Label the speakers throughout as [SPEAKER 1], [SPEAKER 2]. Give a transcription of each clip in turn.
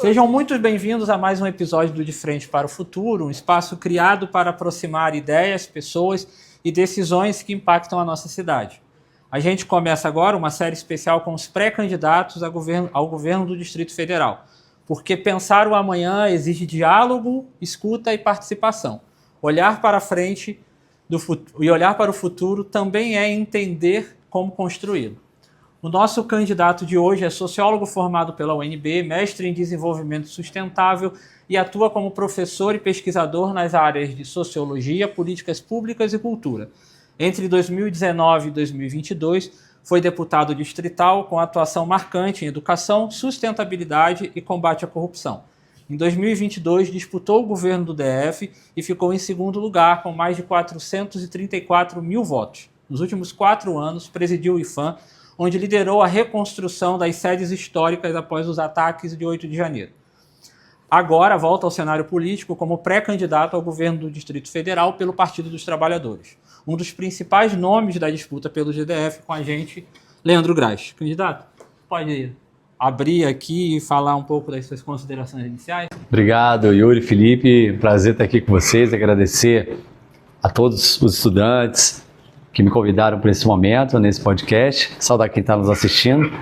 [SPEAKER 1] Sejam muito bem-vindos a mais um episódio do De Frente para o Futuro, um espaço criado para aproximar ideias, pessoas e decisões que impactam a nossa cidade. A gente começa agora uma série especial com os pré-candidatos ao governo do Distrito Federal, porque pensar o amanhã exige diálogo, escuta e participação. Olhar para frente e olhar para o futuro também é entender como construí-lo. O nosso candidato de hoje é sociólogo formado pela UNB, mestre em desenvolvimento sustentável e atua como professor e pesquisador nas áreas de sociologia, políticas públicas e cultura. Entre 2019 e 2022, foi deputado distrital com atuação marcante em educação, sustentabilidade e combate à corrupção. Em 2022, disputou o governo do DF e ficou em segundo lugar com mais de 434 mil votos. Nos últimos 4 anos, presidiu o IPHAN, onde liderou a reconstrução das sedes históricas após os ataques de 8 de janeiro. Agora volta ao cenário político como pré-candidato ao governo do Distrito Federal pelo Partido dos Trabalhadores. Um dos principais nomes da disputa pelo GDF com a gente, Leandro Graz. Candidato, pode abrir aqui e falar um pouco das suas considerações iniciais?
[SPEAKER 2] Obrigado, Yuri, Felipe. Prazer estar aqui com vocês. Agradecer a todos os estudantes que me convidaram para esse momento, nesse podcast. Saudar quem está nos assistindo.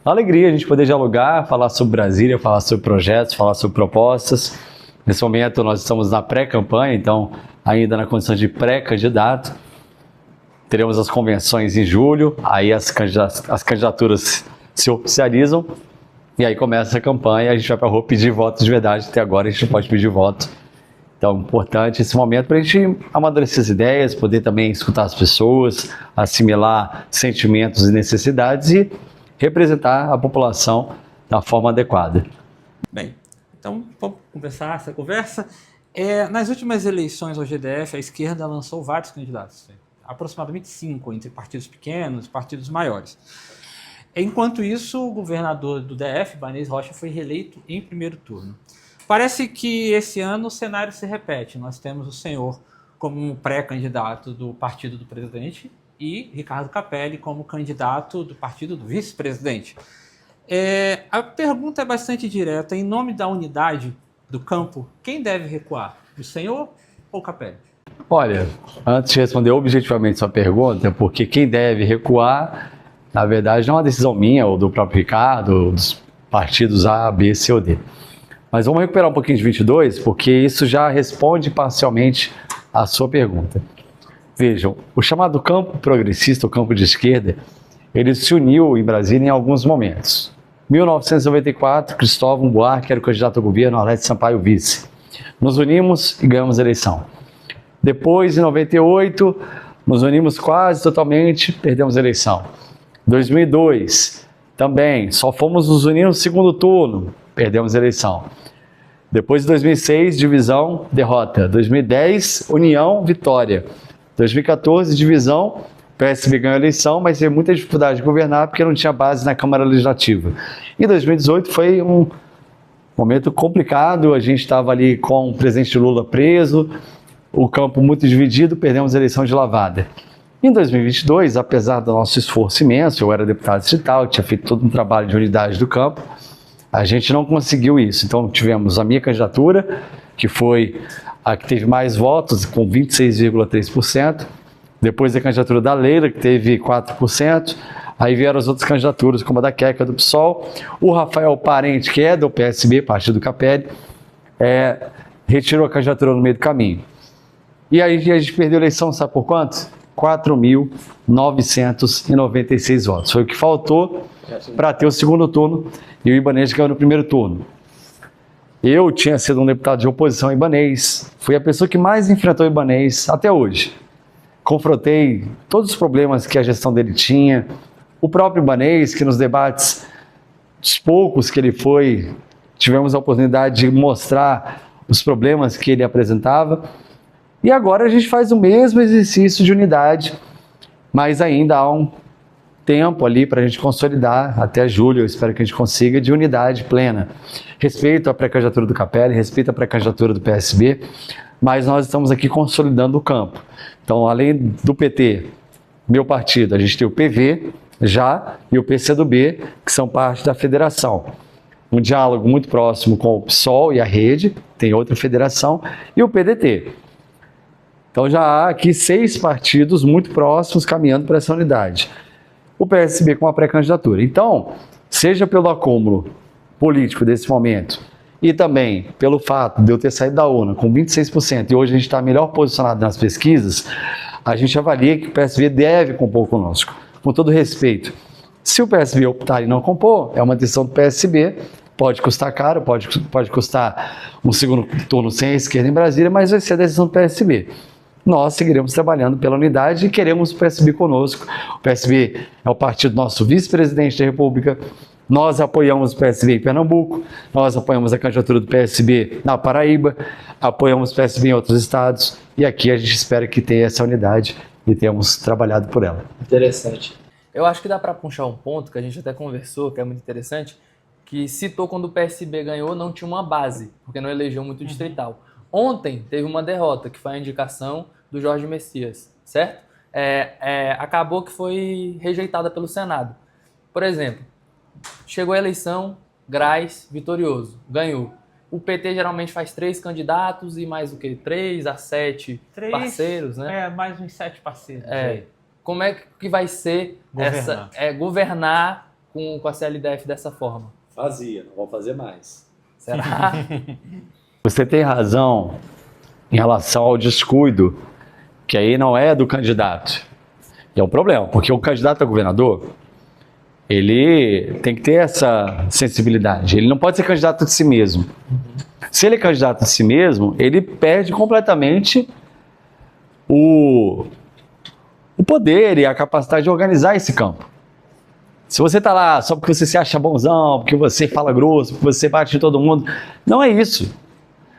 [SPEAKER 2] Uma alegria a gente poder dialogar, falar sobre Brasília, falar sobre projetos, falar sobre propostas. Nesse momento nós estamos na pré-campanha, então ainda na condição de pré-candidato. Teremos as convenções em julho, aí as candidaturas se oficializam e aí começa a campanha, a gente vai para a rua pedir voto de verdade. Até agora a gente não pode pedir voto. Então, importante esse momento para a gente amadurecer as ideias, poder também escutar as pessoas, assimilar sentimentos e necessidades e representar a população da forma adequada.
[SPEAKER 1] Bem, então vamos começar essa conversa. Nas últimas eleições ao GDF, a esquerda lançou vários candidatos, aproximadamente 5, entre partidos pequenos e partidos maiores. Enquanto isso, o governador do DF, Ibanez Rocha, foi reeleito em primeiro turno. Parece que esse ano o cenário se repete. Nós temos o senhor como um pré-candidato do partido do presidente e Ricardo Capelli como candidato do partido do vice-presidente. A pergunta é bastante direta. Em nome da unidade do campo, quem deve recuar? O senhor ou Capelli?
[SPEAKER 2] Olha, antes de responder objetivamente sua pergunta, porque quem deve recuar, na verdade, não é uma decisão minha ou do próprio Ricardo, ou dos partidos A, B, C ou D. Mas vamos recuperar um pouquinho de 22, porque isso já responde parcialmente à sua pergunta. Vejam, o chamado campo progressista, o campo de esquerda, ele se uniu em Brasília em alguns momentos. 1994, Cristóvão Buarque era o candidato ao governo, Arlete Sampaio vice. Nos unimos e ganhamos a eleição. Depois, em 98, nos unimos quase totalmente, perdemos a eleição. 2002, também, só fomos nos unir no segundo turno, perdemos a eleição. Depois de 2006, divisão, derrota. 2010, união, vitória. 2014, divisão, PSB ganhou a eleição, mas teve muita dificuldade de governar porque não tinha base na Câmara Legislativa. E 2018 foi um momento complicado, a gente estava ali com o presidente Lula preso, o campo muito dividido, perdemos a eleição de lavada. Em 2022, apesar do nosso esforço imenso, eu era deputado distrital, tinha feito todo um trabalho de unidade do campo, a gente não conseguiu isso. Então tivemos a minha candidatura, que foi a que teve mais votos, com 26,3%. Depois a candidatura da Leila, que teve 4%. Aí vieram as outras candidaturas, como a da Queca, do PSOL. O Rafael Parente, que é do PSB, partido do Capelli, retirou a candidatura no meio do caminho. E aí a gente perdeu a eleição, sabe por quanto? 4.996 votos. Foi o que faltou para ter o segundo turno e o Ibanez ganhou no primeiro turno. Eu tinha sido um deputado de oposição Ibanez, fui a pessoa que mais enfrentou o Ibanez até hoje. Confrontei todos os problemas que a gestão dele tinha, o próprio Ibanez, que nos debates, os poucos que ele foi, tivemos a oportunidade de mostrar os problemas que ele apresentava. E agora a gente faz o mesmo exercício de unidade, mas ainda há um tempo ali para a gente consolidar, até julho eu espero que a gente consiga, de unidade plena. Respeito a pré-candidatura do Capelli, respeito a pré-candidatura do PSB, mas nós estamos aqui consolidando o campo. Então, além do PT, meu partido, a gente tem o PV já e o PCdoB, que são parte da federação. um diálogo muito próximo com o PSOL e a Rede, tem outra federação, e o PDT. Então já há aqui 6 partidos muito próximos caminhando para essa unidade. O PSB com a pré-candidatura. Então, seja pelo acúmulo político desse momento e também pelo fato de eu ter saído da urna com 26% e hoje a gente está melhor posicionado nas pesquisas, a gente avalia que o PSB deve compor conosco. Com todo respeito, se o PSB optar em não compor, é uma decisão do PSB, pode custar caro, pode custar um segundo turno sem a esquerda em Brasília, mas vai ser a decisão do PSB. Nós seguiremos trabalhando pela unidade e queremos o PSB conosco. O PSB é o partido do nosso vice-presidente da República. Nós apoiamos o PSB em Pernambuco, nós apoiamos a candidatura do PSB na Paraíba, apoiamos o PSB em outros estados e aqui a gente espera que tenha essa unidade e tenhamos trabalhado por ela.
[SPEAKER 3] Interessante. Eu acho que dá para puxar um ponto que a gente até conversou, que é muito interessante, que citou quando o PSB ganhou, não tinha uma base, porque não elegeu muito distrital. Ontem teve uma derrota, que foi a indicação do Jorge Messias, certo? Acabou que foi rejeitada pelo Senado. Por exemplo, chegou a eleição, Grais, vitorioso, ganhou. O PT geralmente faz 3 candidatos e mais o quê? 3 a 7 parceiros, né?
[SPEAKER 1] Mais uns 7 parceiros.
[SPEAKER 3] Como é que vai ser governar com a CLDF dessa forma?
[SPEAKER 4] Não vou fazer mais.
[SPEAKER 3] Será?
[SPEAKER 2] Você tem razão em relação ao descuido, que aí não é do candidato. E é um problema, porque o candidato a governador, ele tem que ter essa sensibilidade. Ele não pode ser candidato de si mesmo. Se ele é candidato de si mesmo, ele perde completamente o poder e a capacidade de organizar esse campo. Se você está lá só porque você se acha bonzão, porque você fala grosso, porque você bate em todo mundo, não é isso.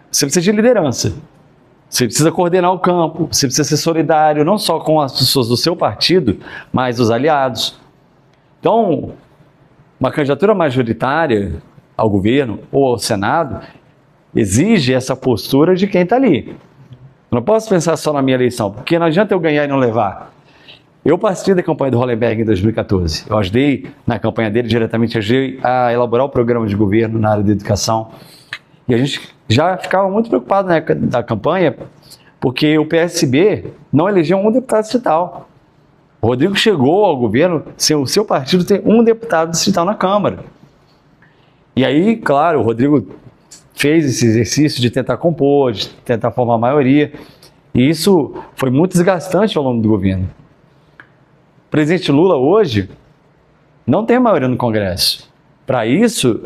[SPEAKER 2] Você precisa de liderança. Você precisa coordenar o campo, você precisa ser solidário, não só com as pessoas do seu partido, mas os aliados. Então, uma candidatura majoritária ao governo ou ao Senado exige essa postura de quem está ali. Eu não posso pensar só na minha eleição, porque não adianta eu ganhar e não levar. Eu participei da campanha do Hollenberg em 2014. Eu ajudei na campanha dele diretamente, ajudei a elaborar o programa de governo na área da educação. E a gente já ficava muito preocupado na época da campanha, porque o PSB não elegeu um deputado distrital. O Rodrigo chegou ao governo sem o seu partido ter um deputado distrital na Câmara. E aí, claro, o Rodrigo fez esse exercício de tentar compor, de tentar formar a maioria. E isso foi muito desgastante ao longo do governo. O presidente Lula hoje não tem maioria no Congresso. Para isso,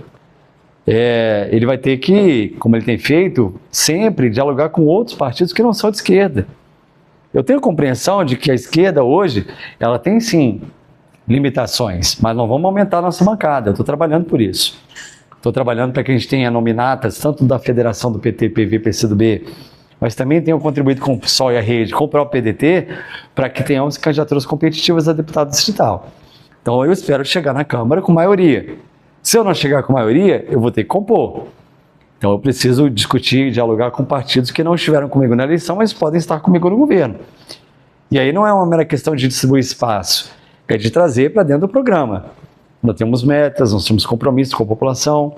[SPEAKER 2] ele vai ter que, como ele tem feito, sempre dialogar com outros partidos que não são de esquerda. Eu tenho compreensão de que a esquerda hoje, ela tem sim limitações, mas não vamos aumentar a nossa bancada. Eu estou trabalhando por isso. Estou trabalhando para que a gente tenha nominatas, tanto da federação do PT, PV, PCdoB, mas também tenho contribuído com o PSOL e a Rede, com o próprio PDT, para que tenhamos candidaturas competitivas a deputado distrital. Então eu espero chegar na Câmara com maioria. Se eu não chegar com maioria, eu vou ter que compor. Então eu preciso discutir, dialogar com partidos que não estiveram comigo na eleição, mas podem estar comigo no governo. E aí não é uma mera questão de distribuir espaço, é de trazer para dentro do programa. Nós temos metas, nós temos compromissos com a população,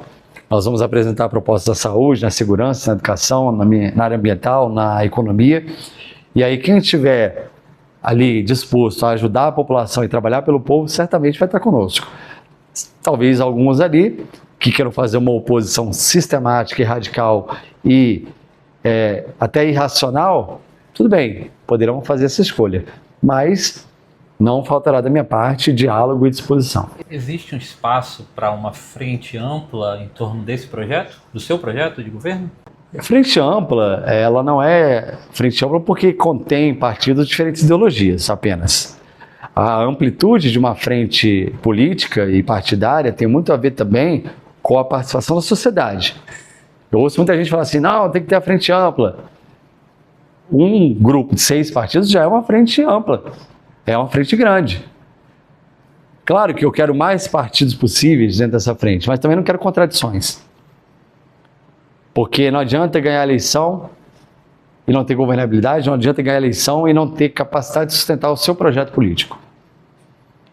[SPEAKER 2] nós vamos apresentar propostas da saúde, na segurança, na educação, na área ambiental, na economia. E aí quem estiver ali disposto a ajudar a população e trabalhar pelo povo, certamente vai estar conosco. Talvez alguns ali que queiram fazer uma oposição sistemática e radical e até irracional, tudo bem, poderão fazer essa escolha. Mas não faltará da minha parte diálogo e disposição.
[SPEAKER 1] Existe um espaço para uma frente ampla em torno desse projeto, do seu projeto de governo?
[SPEAKER 2] A frente ampla, ela não é frente ampla porque contém partidos de diferentes ideologias apenas. A amplitude de uma frente política e partidária tem muito a ver também com a participação da sociedade. Eu ouço muita gente falar assim, não, tem que ter a frente ampla. Um grupo de 6 partidos já é uma frente ampla, é uma frente grande. Claro que eu quero mais partidos possíveis dentro dessa frente, mas também não quero contradições. Porque não adianta ganhar a eleição e não ter governabilidade, não adianta ganhar a eleição e não ter capacidade de sustentar o seu projeto político.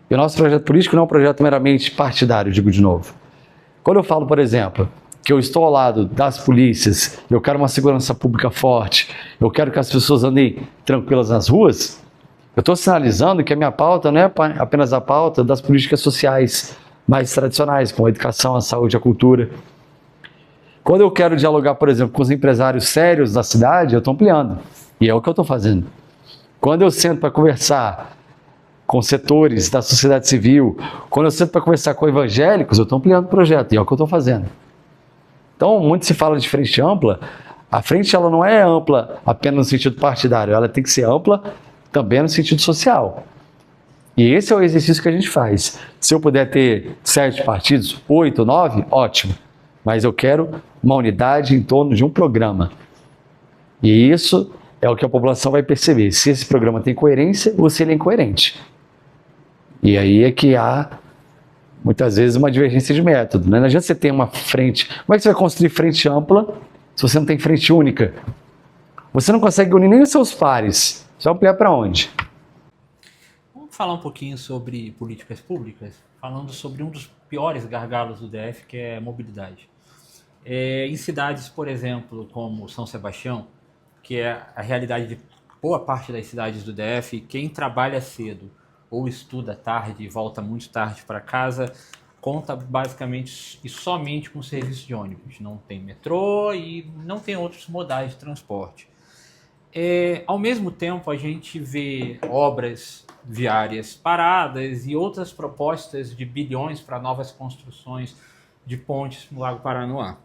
[SPEAKER 2] E o nosso projeto político não é um projeto meramente partidário, digo de novo. Quando eu falo, por exemplo, que eu estou ao lado das polícias, eu quero uma segurança pública forte, eu quero que as pessoas andem tranquilas nas ruas, eu estou sinalizando que a minha pauta não é apenas a pauta das políticas sociais mais tradicionais, como a educação, a saúde, a cultura. Quando eu quero dialogar, por exemplo, com os empresários sérios da cidade, eu estou ampliando. E é o que eu estou fazendo. Quando eu sento para conversar com setores da sociedade civil, quando eu sento para conversar com evangélicos, eu estou ampliando o projeto. E é o que eu estou fazendo. Então, muito se fala de frente ampla. A frente ela não é ampla apenas no sentido partidário, ela tem que ser ampla também no sentido social. E esse é o exercício que a gente faz. Se eu puder ter 7 partidos, 8, 9, ótimo. Mas eu quero uma unidade em torno de um programa. E isso é o que a população vai perceber. Se esse programa tem coerência ou se ele é incoerente. E aí é que há, muitas vezes, uma divergência de método. Né? Não adianta você ter uma frente. Como é que você vai construir frente ampla se você não tem frente única? Você não consegue unir nem os seus pares. Você vai ampliar para onde?
[SPEAKER 1] Vamos falar um pouquinho sobre políticas públicas, falando sobre um dos piores gargalos do DF, que é a mobilidade. Em cidades, por exemplo, como São Sebastião, que é a realidade de boa parte das cidades do DF, quem trabalha cedo ou estuda tarde e volta muito tarde para casa, conta basicamente e somente com o serviço de ônibus. Não tem metrô e não tem outros modais de transporte. Ao mesmo tempo, a gente vê obras viárias paradas e outras propostas de bilhões para novas construções de pontes no Lago Paranoá.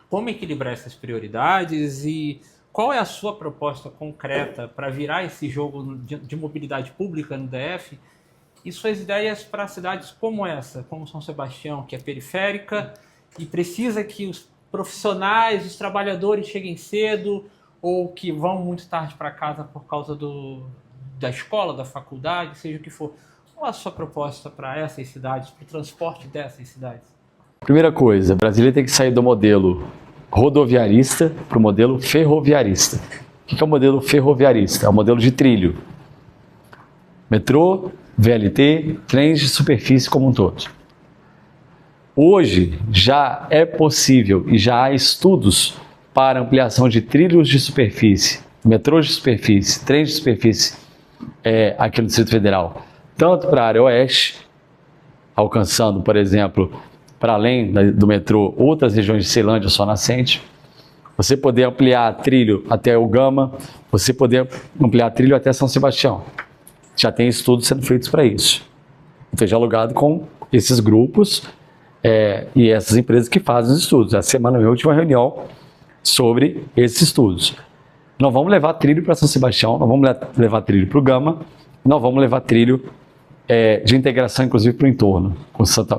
[SPEAKER 1] Como equilibrar essas prioridades e qual é a sua proposta concreta para virar esse jogo de mobilidade pública no DF e suas ideias para cidades como essa, como São Sebastião, que é periférica e precisa que os profissionais, os trabalhadores cheguem cedo ou que vão muito tarde para casa por causa da escola, da faculdade, seja o que for. Qual é a sua proposta para essas cidades, para o transporte dessas cidades?
[SPEAKER 2] Primeira coisa, Brasília tem que sair do modelo rodoviarista para o modelo ferroviarista. O que é o modelo ferroviarista? É o modelo de trilho. Metrô, VLT, trens de superfície como um todo. Hoje já é possível e já há estudos para ampliação de trilhos de superfície, metrôs de superfície, trens de superfície aqui no Distrito Federal, tanto para a área oeste, alcançando, por exemplo, para além do metrô, outras regiões de Ceilândia ou Sol Nascente, você poder ampliar trilho até o Gama, você poder ampliar trilho até São Sebastião. Já tem estudos sendo feitos para isso. Então, dialogado com esses grupos e essas empresas que fazem os estudos. Essa semana eu tive uma reunião sobre esses estudos. Não vamos levar trilho para São Sebastião, não vamos levar trilho para o Gama, não vamos levar trilho de integração, inclusive, para o entorno,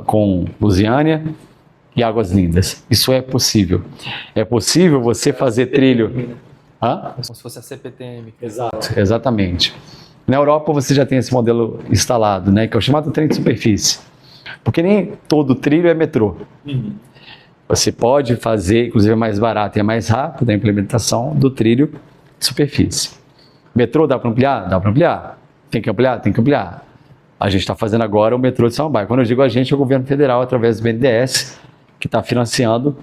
[SPEAKER 2] com Lusiânia e Águas Lindas. Isso é possível. É possível você fazer trilho... Hã?
[SPEAKER 3] Como se fosse a CPTM.
[SPEAKER 2] Exato. Exatamente. Na Europa você já tem esse modelo instalado, né, que é o chamado trem de superfície. Porque nem todo trilho é metrô.
[SPEAKER 4] Uhum.
[SPEAKER 2] Você pode fazer, inclusive é mais barato e é mais rápido a implementação do trilho de superfície. Metrô dá para ampliar? Dá para ampliar. Tem que ampliar? Tem que ampliar. A gente está fazendo agora o metrô de Samambaia. Quando eu digo a gente, é o governo federal, através do BNDES, que está financiando,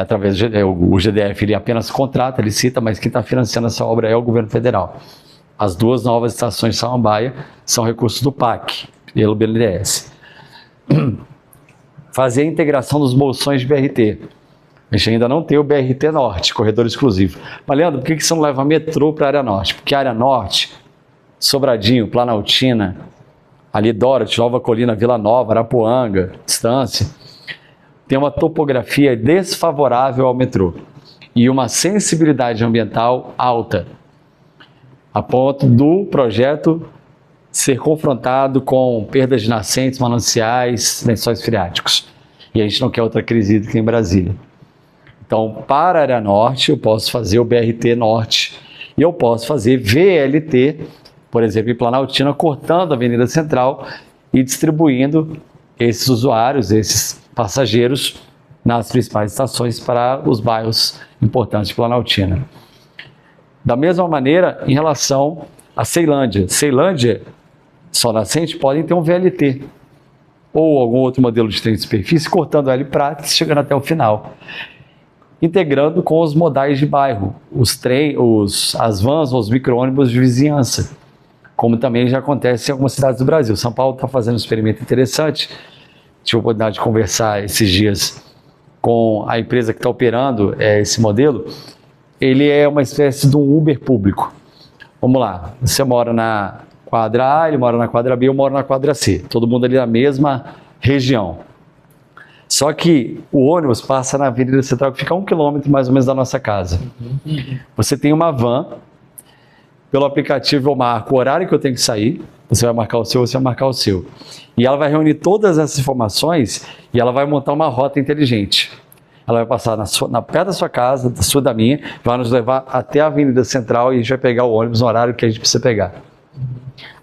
[SPEAKER 2] através o GDF ele apenas contrata, licita, mas quem está financiando essa obra é o governo federal. As 2 novas estações de Samambaia são recursos do PAC, pelo BNDES. Fazer a integração dos bolsões de BRT. A gente ainda não tem o BRT Norte, corredor exclusivo. Mas, Leandro, por que você não leva metrô para a área norte? Porque a área norte, Sobradinho, Planaltina, ali Dorothy, Nova Colina, Vila Nova, Arapuanga, Estância, tem uma topografia desfavorável ao metrô e uma sensibilidade ambiental alta, a ponto do projeto ser confrontado com perdas de nascentes, mananciais, lençóis freáticos. E a gente não quer outra crise hídrica em Brasília. Então, para a área norte, eu posso fazer o BRT Norte e eu posso fazer VLT, por exemplo, em Planaltina, cortando a Avenida Central e distribuindo esses usuários, esses passageiros, nas principais estações para os bairros importantes de Planaltina. Da mesma maneira, em relação a Ceilândia. Ceilândia, Sol Nascente, podem ter um VLT. ou algum outro modelo de trem de superfície, cortando ela em pratas, chegando até o final. Integrando com os modais de bairro, as vans ou os micro-ônibus de vizinhança, como também já acontece em algumas cidades do Brasil. São Paulo está fazendo um experimento interessante. Tive a oportunidade de conversar esses dias com a empresa que está operando esse modelo. Ele é uma espécie de um Uber público. Vamos lá, você mora na quadra A, ele mora na quadra B, eu moro na quadra C. Todo mundo ali na mesma região. Só que o ônibus passa na Avenida Central, que fica a 1 quilômetro mais ou menos da nossa casa. Você tem uma van, pelo aplicativo eu marco o horário que eu tenho que sair, você vai marcar o seu, você vai marcar o seu. E ela vai reunir todas essas informações e ela vai montar uma rota inteligente. Ela vai passar perto da sua casa, da minha, vai nos levar até a Avenida Central e a gente vai pegar o ônibus no horário que a gente precisa pegar.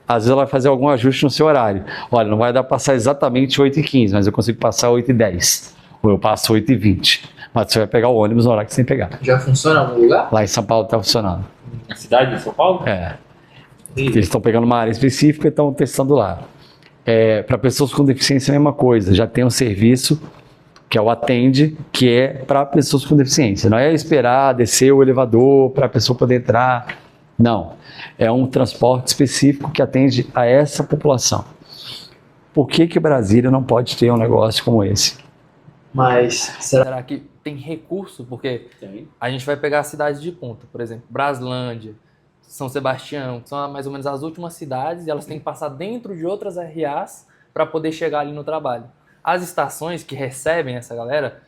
[SPEAKER 2] Às vezes ela vai fazer algum ajuste no seu horário. Olha, não vai dar para passar exatamente 8h15, mas eu consigo passar 8h10. Ou eu passo 8h20. Mas você vai pegar o ônibus no horário que você tem que pegar.
[SPEAKER 3] Já funciona em algum lugar?
[SPEAKER 2] Lá em São Paulo está funcionando.
[SPEAKER 1] Na cidade de São Paulo?
[SPEAKER 2] É. Eles estão pegando uma área específica e estão testando lá. Para pessoas com deficiência é a mesma coisa. Já tem um serviço que é o Atende, que é para pessoas com deficiência. Não é esperar descer o elevador para a pessoa poder entrar. Não. É um transporte específico que atende a essa população. Por que Brasília não pode ter um negócio como esse?
[SPEAKER 3] Mas será que tem recurso? Porque
[SPEAKER 4] Tem.
[SPEAKER 3] a gente vai pegar cidades de ponta, por exemplo, Braslândia, São Sebastião, que são mais ou menos as últimas cidades, e elas têm que passar dentro de outras RAs para poder chegar ali no trabalho. As estações que recebem essa galera,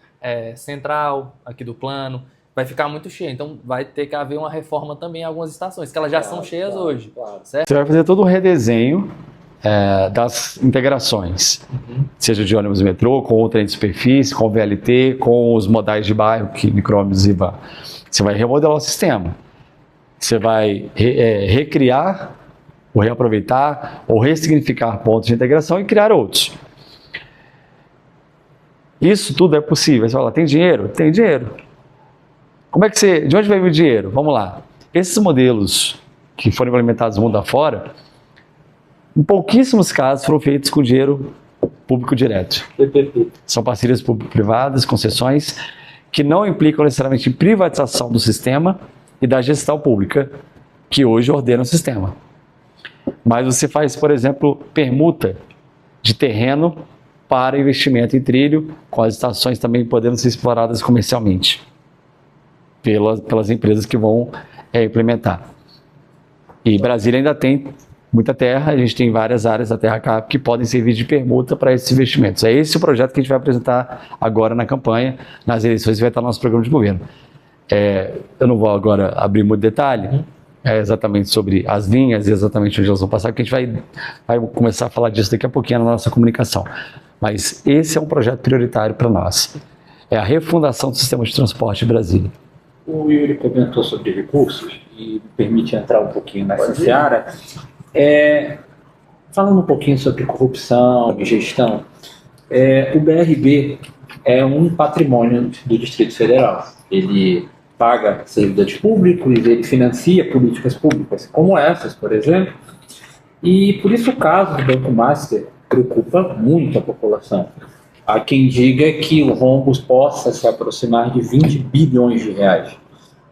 [SPEAKER 3] Central, aqui do Plano, vai ficar muito cheia. Então vai ter que haver uma reforma também em algumas estações, que elas já são cheias hoje, certo?
[SPEAKER 2] Você vai fazer todo um redesenho das integrações, seja de ônibus e metrô, com o trem de superfície, com o VLT, com os modais de bairro, que micro-ônibus e van. Você vai remodelar o sistema. Você vai recriar, ou reaproveitar, ou ressignificar pontos de integração e criar outros. Isso tudo é possível. Você fala, tem dinheiro? Tem dinheiro. De onde vai vir o dinheiro? Vamos lá. Esses modelos que foram implementados no mundo afora, em pouquíssimos casos foram feitos com dinheiro público direto. São parcerias público-privadas, concessões, que não implicam necessariamente em privatização do sistema e da gestão pública, que hoje ordena o sistema. Mas você faz, por exemplo, permuta de terreno para investimento em trilho, com as estações também podendo ser exploradas comercialmente pelas empresas que vão implementar. E Brasília ainda tem muita terra, a gente tem várias áreas da Terra Cap que podem servir de permuta para esses investimentos. É esse o projeto que a gente vai apresentar agora na campanha, nas eleições, vai estar no nosso programa de governo. Eu não vou agora abrir muito detalhe, exatamente sobre as linhas e exatamente onde elas vão passar, porque a gente vai começar a falar disso daqui a pouquinho na nossa comunicação. Mas esse é um projeto prioritário para nós. É a refundação do sistema de transporte em Brasília.
[SPEAKER 1] O Yuri comentou sobre recursos e me permite entrar um pouquinho nessa seara. Falando um pouquinho sobre corrupção e gestão, o BRB é um patrimônio do Distrito Federal. Ele paga servidores públicos, ele financia políticas públicas, como essas, por exemplo. E por isso o caso do Banco Master preocupa muito a população. Há quem diga que o rombo possa se aproximar de 20 bilhões de reais.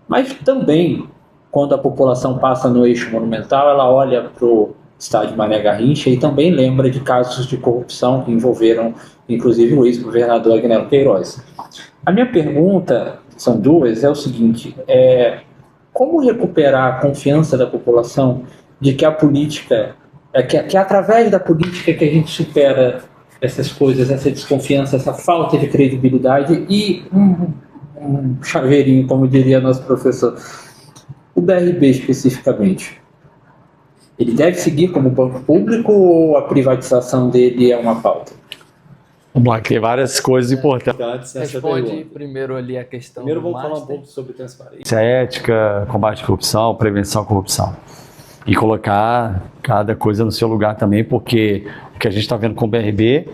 [SPEAKER 1] Mas também, quando a população passa no eixo monumental, ela olha para o estádio Mané Garrincha e também lembra de casos de corrupção que envolveram, inclusive, o ex-governador Agnello Queiroz. A minha pergunta, são duas, é o seguinte: como recuperar a confiança da população de que a política, que através da política que a gente supera essas coisas, essa desconfiança, essa falta de credibilidade e um chaveirinho, como diria nosso professor. O BRB especificamente, ele deve seguir como banco público ou a privatização dele é uma pauta?
[SPEAKER 2] Vamos lá, tem várias coisas importantes.
[SPEAKER 3] Responde primeiro ali a questão.
[SPEAKER 4] Primeiro
[SPEAKER 3] do
[SPEAKER 4] vamos falar um
[SPEAKER 3] Master.
[SPEAKER 4] pouco sobre transparência.
[SPEAKER 2] Essa ética, combate à corrupção, prevenção à corrupção. E colocar cada coisa no seu lugar também, porque o que a gente está vendo com o BRB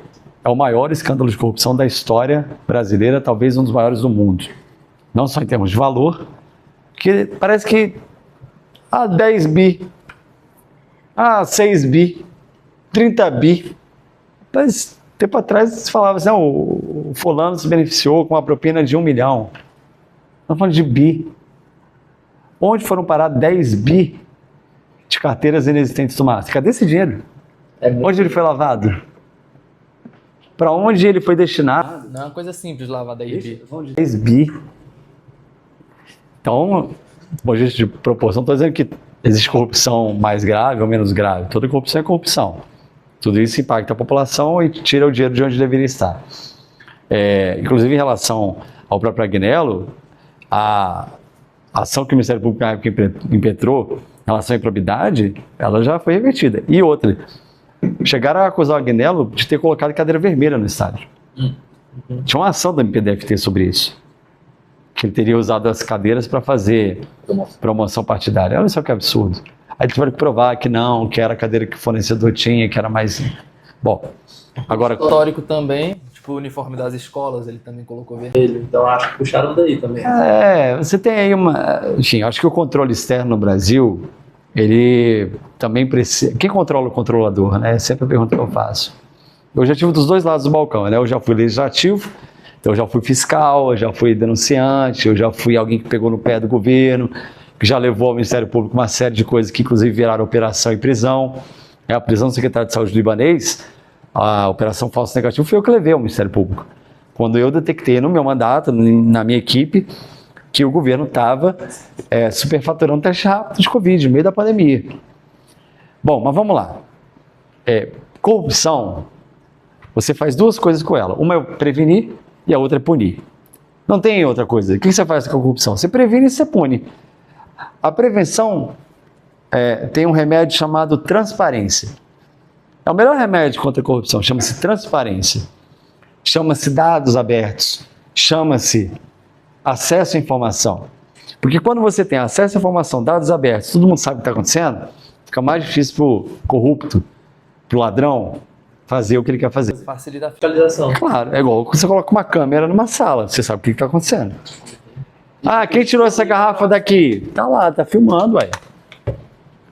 [SPEAKER 2] é o maior escândalo de corrupção da história brasileira, talvez um dos maiores do mundo. Não só em termos de valor, porque parece que 10 bi, 6 bi, 30 bi, mas Tempo atrás se falava assim, não, o fulano se beneficiou com uma propina de 1 milhão. Estamos falando de bi. Onde foram parar 10 bi de carteiras inexistentes do Master? Cadê esse dinheiro? Onde ele foi lavado? Para onde ele foi destinado?
[SPEAKER 3] Não é uma coisa simples lavar 10 bi.
[SPEAKER 2] 10 bi. Então, por gente de proporção, estou dizendo que existe corrupção mais grave ou menos grave. Toda corrupção é corrupção. Tudo isso impacta a população e tira o dinheiro de onde deveria estar. Inclusive, em relação ao próprio Agnello, a ação que o Ministério Público na época impetrou em relação à improbidade, ela já foi revertida. E outra, chegaram a acusar o Agnello de ter colocado cadeira vermelha no estádio. Tinha uma ação da MPDFT sobre isso. Que ele teria usado as cadeiras para fazer promoção partidária. Olha só que absurdo. Aí tiveram que provar que não, que era a cadeira que o fornecedor tinha, que era mais... Bom, agora...
[SPEAKER 3] Histórico também, tipo o uniforme das escolas, ele também colocou vermelho.
[SPEAKER 4] Então acho que puxaram daí também.
[SPEAKER 2] Você tem aí uma... Enfim, acho que o controle externo no Brasil, ele também precisa... Quem controla o controlador, né? É sempre a pergunta que eu faço. Eu já tive dos dois lados do balcão, né? Eu já fui legislativo, então eu já fui fiscal, eu já fui denunciante, eu já fui alguém que pegou no pé do governo, que já levou ao Ministério Público uma série de coisas que inclusive viraram operação e prisão. A prisão do secretário de saúde do libanês, a operação falso negativo, foi eu que levei ao Ministério Público. Quando eu detectei no meu mandato, na minha equipe, que o governo estava superfaturando teste rápido de Covid, no meio da pandemia. Bom, mas vamos lá. Corrupção, você faz duas coisas com ela. Uma é prevenir e a outra é punir. Não tem outra coisa. O que você faz com a corrupção? Você previne e você pune. A prevenção tem um remédio chamado transparência. É o melhor remédio contra a corrupção, chama-se transparência. Chama-se dados abertos. Chama-se acesso à informação. Porque quando você tem acesso à informação, dados abertos, todo mundo sabe o que está acontecendo, fica mais difícil para o corrupto, para o ladrão, fazer o que ele quer fazer.
[SPEAKER 3] Facilita a fiscalização.
[SPEAKER 2] Claro, é igual quando você coloca uma câmera numa sala, você sabe o que está acontecendo. Quem tirou essa garrafa daqui? Tá lá, tá filmando, ué.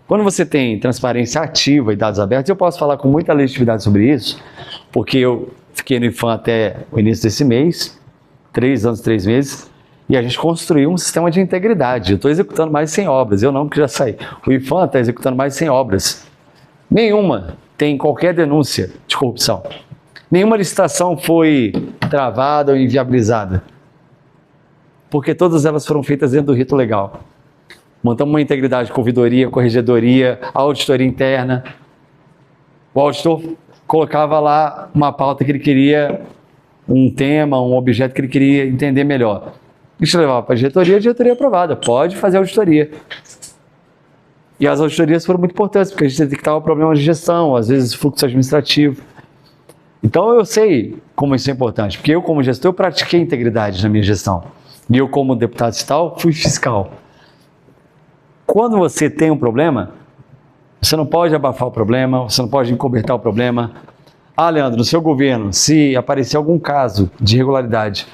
[SPEAKER 2] Quando você tem transparência ativa e dados abertos, eu posso falar com muita legitimidade sobre isso, porque eu fiquei no IFAM até o início desse mês, 3 anos, 3 meses, e a gente construiu um sistema de integridade. Eu estou executando mais de 100 obras, eu não, porque já saí. O IFAM está executando mais de 100 obras. Nenhuma tem qualquer denúncia de corrupção. Nenhuma licitação foi travada ou inviabilizada. Porque todas elas foram feitas dentro do rito legal. Montamos uma integridade com ouvidoria, corregedoria, auditoria interna. O auditor colocava lá uma pauta que ele queria, um tema, um objeto que ele queria entender melhor. A gente levava para a diretoria aprovada. Pode fazer auditoria. E as auditorias foram muito importantes, porque a gente detectava problemas de gestão, às vezes fluxo administrativo. Então eu sei como isso é importante, porque eu como gestor, eu pratiquei integridade na minha gestão. E eu como deputado estadual, fui fiscal. Quando você tem um problema, você não pode abafar o problema, você não pode encobertar o problema. Leandro, no seu governo, se aparecer algum caso de irregularidade,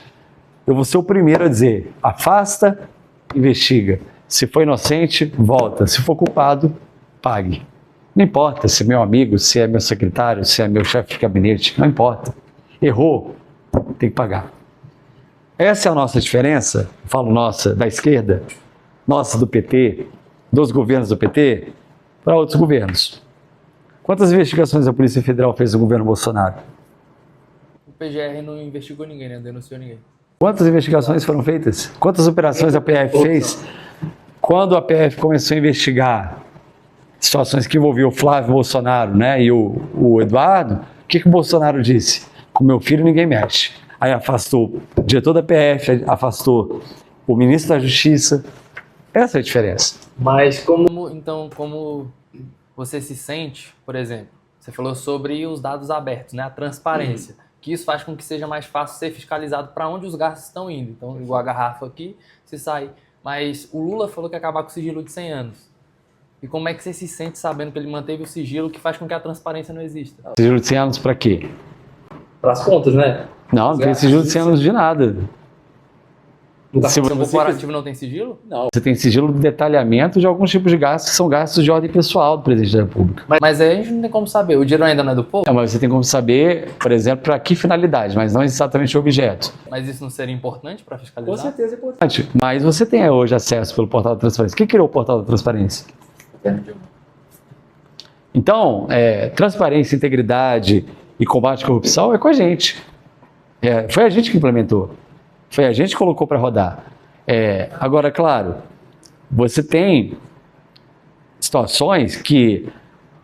[SPEAKER 2] eu vou ser o primeiro a dizer, afasta, investiga. Se for inocente, volta. Se for culpado, pague. Não importa se é meu amigo, se é meu secretário, se é meu chefe de gabinete, não importa. Errou, tem que pagar. Essa é a nossa diferença, falo nossa, da esquerda, nossa do PT, dos governos do PT, para outros governos. Quantas investigações a Polícia Federal fez no governo Bolsonaro?
[SPEAKER 3] O PGR não investigou ninguém, né? Denunciou ninguém.
[SPEAKER 2] Quantas investigações foram feitas? Quantas operações a PF fez? Quando a PF começou a investigar situações que envolviam o Flávio Bolsonaro, né, e o Eduardo, o que o Bolsonaro disse? Com meu filho ninguém mexe. Aí afastou o diretor da PF, afastou o ministro da Justiça. Essa é a diferença.
[SPEAKER 3] Mas como você se sente, por exemplo, você falou sobre os dados abertos, né, a transparência, que isso faz com que seja mais fácil ser fiscalizado para onde os gastos estão indo. Então, igual a garrafa aqui, se sai. Mas o Lula falou que ia acabar com o sigilo de 100 anos. E como é que você se sente sabendo que ele manteve o sigilo que faz com que a transparência não exista?
[SPEAKER 2] Sigilo de 100 anos para quê?
[SPEAKER 4] Para as contas, né?
[SPEAKER 2] Não tem sigilo de 100 anos de nada. Se
[SPEAKER 3] O
[SPEAKER 2] você,
[SPEAKER 3] corporativo não tem sigilo?
[SPEAKER 4] Não,
[SPEAKER 2] você tem sigilo de detalhamento de alguns tipos de gastos que são gastos de ordem pessoal do presidente da República.
[SPEAKER 3] Mas aí a gente não tem como saber. O dinheiro ainda não é do povo?
[SPEAKER 2] Não, mas você tem como saber, por exemplo, para que finalidade, mas não exatamente o objeto.
[SPEAKER 3] Mas isso não seria importante para
[SPEAKER 4] com
[SPEAKER 3] fiscalizar?
[SPEAKER 4] certeza é importante.
[SPEAKER 2] Mas você tem hoje acesso pelo portal da transparência. Quem criou o portal da transparência? Então, transparência, integridade e combate à corrupção é com a gente. Foi a gente que implementou. Foi a gente que colocou para rodar. Agora, claro, você tem situações que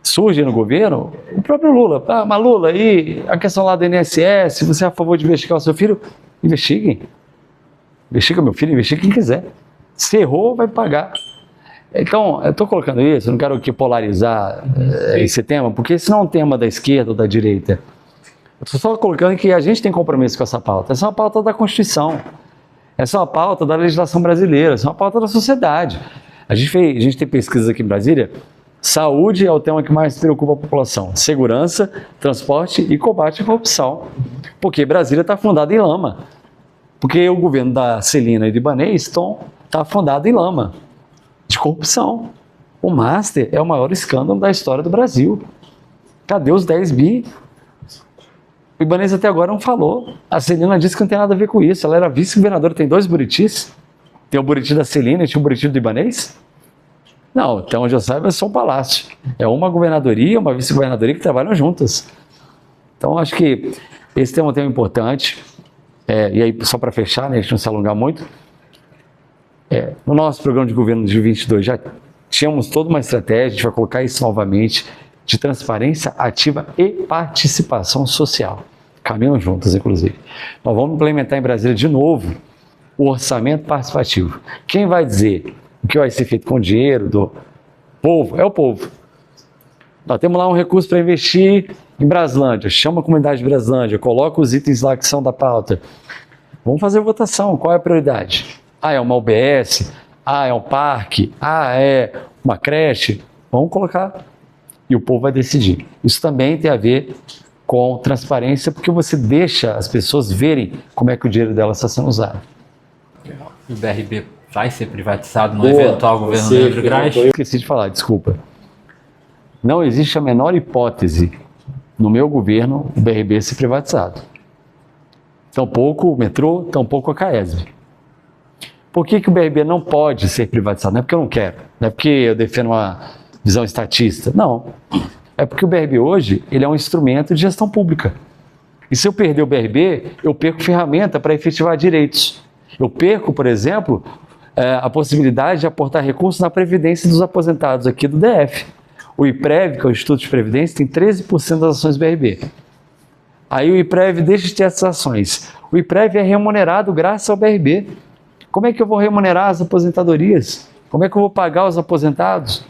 [SPEAKER 2] surgem no governo, o próprio Lula. Mas Lula, e a questão lá do INSS, você é a favor de investigar o seu filho? Investiguem. Investiga meu filho, investiga quem quiser. Se errou, vai pagar. Então, eu estou colocando isso, eu não quero aqui polarizar esse tema, porque esse não é um tema da esquerda ou da direita. Eu estou só colocando que a gente tem compromisso com essa pauta. Essa é uma pauta da Constituição. Essa é uma pauta da legislação brasileira. Essa é uma pauta da sociedade. A gente tem pesquisas aqui em Brasília. Saúde é o tema que mais preocupa a população. Segurança, transporte e combate à corrupção. Porque Brasília está fundada em lama. Porque o governo da Celina e do Ibanez está fundado em lama de corrupção. O Master é o maior escândalo da história do Brasil. Cadê os 10 bi? O Ibanez até agora não falou. A Celina disse que não tem nada a ver com isso. Ela era vice-governadora, tem 2 Buritis. Tem o Buriti da Celina e tinha o Buriti do Ibanez? Não, até onde eu saiba é só um palácio. É uma governadoria e uma vice-governadoria que trabalham juntas. Então, acho que esse tema é um tema importante. E aí, só para fechar, né, a gente não se alongar muito, no nosso programa de governo de 2022 já tínhamos toda uma estratégia, a gente vai colocar isso novamente, de transparência ativa e participação social. Caminham juntas, inclusive. Nós vamos implementar em Brasília de novo o orçamento participativo. Quem vai dizer o que vai ser feito com o dinheiro do povo? É o povo. Nós temos lá um recurso para investir em Braslândia, chama a comunidade de Braslândia, coloca os itens lá que são da pauta. Vamos fazer votação, qual é a prioridade? É uma UBS, é um parque, é uma creche. Vamos colocar e o povo vai decidir. Isso também tem a ver com transparência, porque você deixa as pessoas verem como é que o dinheiro delas está sendo usado.
[SPEAKER 1] E o BRB vai ser privatizado no eventual governo Leandro Graz?
[SPEAKER 2] Eu esqueci de falar, desculpa. Não existe a menor hipótese no meu governo o BRB ser privatizado. Tampouco o metrô, tampouco a Caesb. Por que o BRB não pode ser privatizado? Não é porque eu não quero, não é porque eu defendo uma visão estatista. Não. É porque o BRB hoje ele é um instrumento de gestão pública. E se eu perder o BRB, eu perco ferramenta para efetivar direitos. Eu perco, por exemplo, a possibilidade de aportar recursos na previdência dos aposentados aqui do DF. O IPREV, que é o Instituto de Previdência, tem 13% das ações do BRB. Aí o IPREV deixa de ter essas ações. O IPREV é remunerado graças ao BRB. Como é que eu vou remunerar as aposentadorias? Como é que eu vou pagar os aposentados?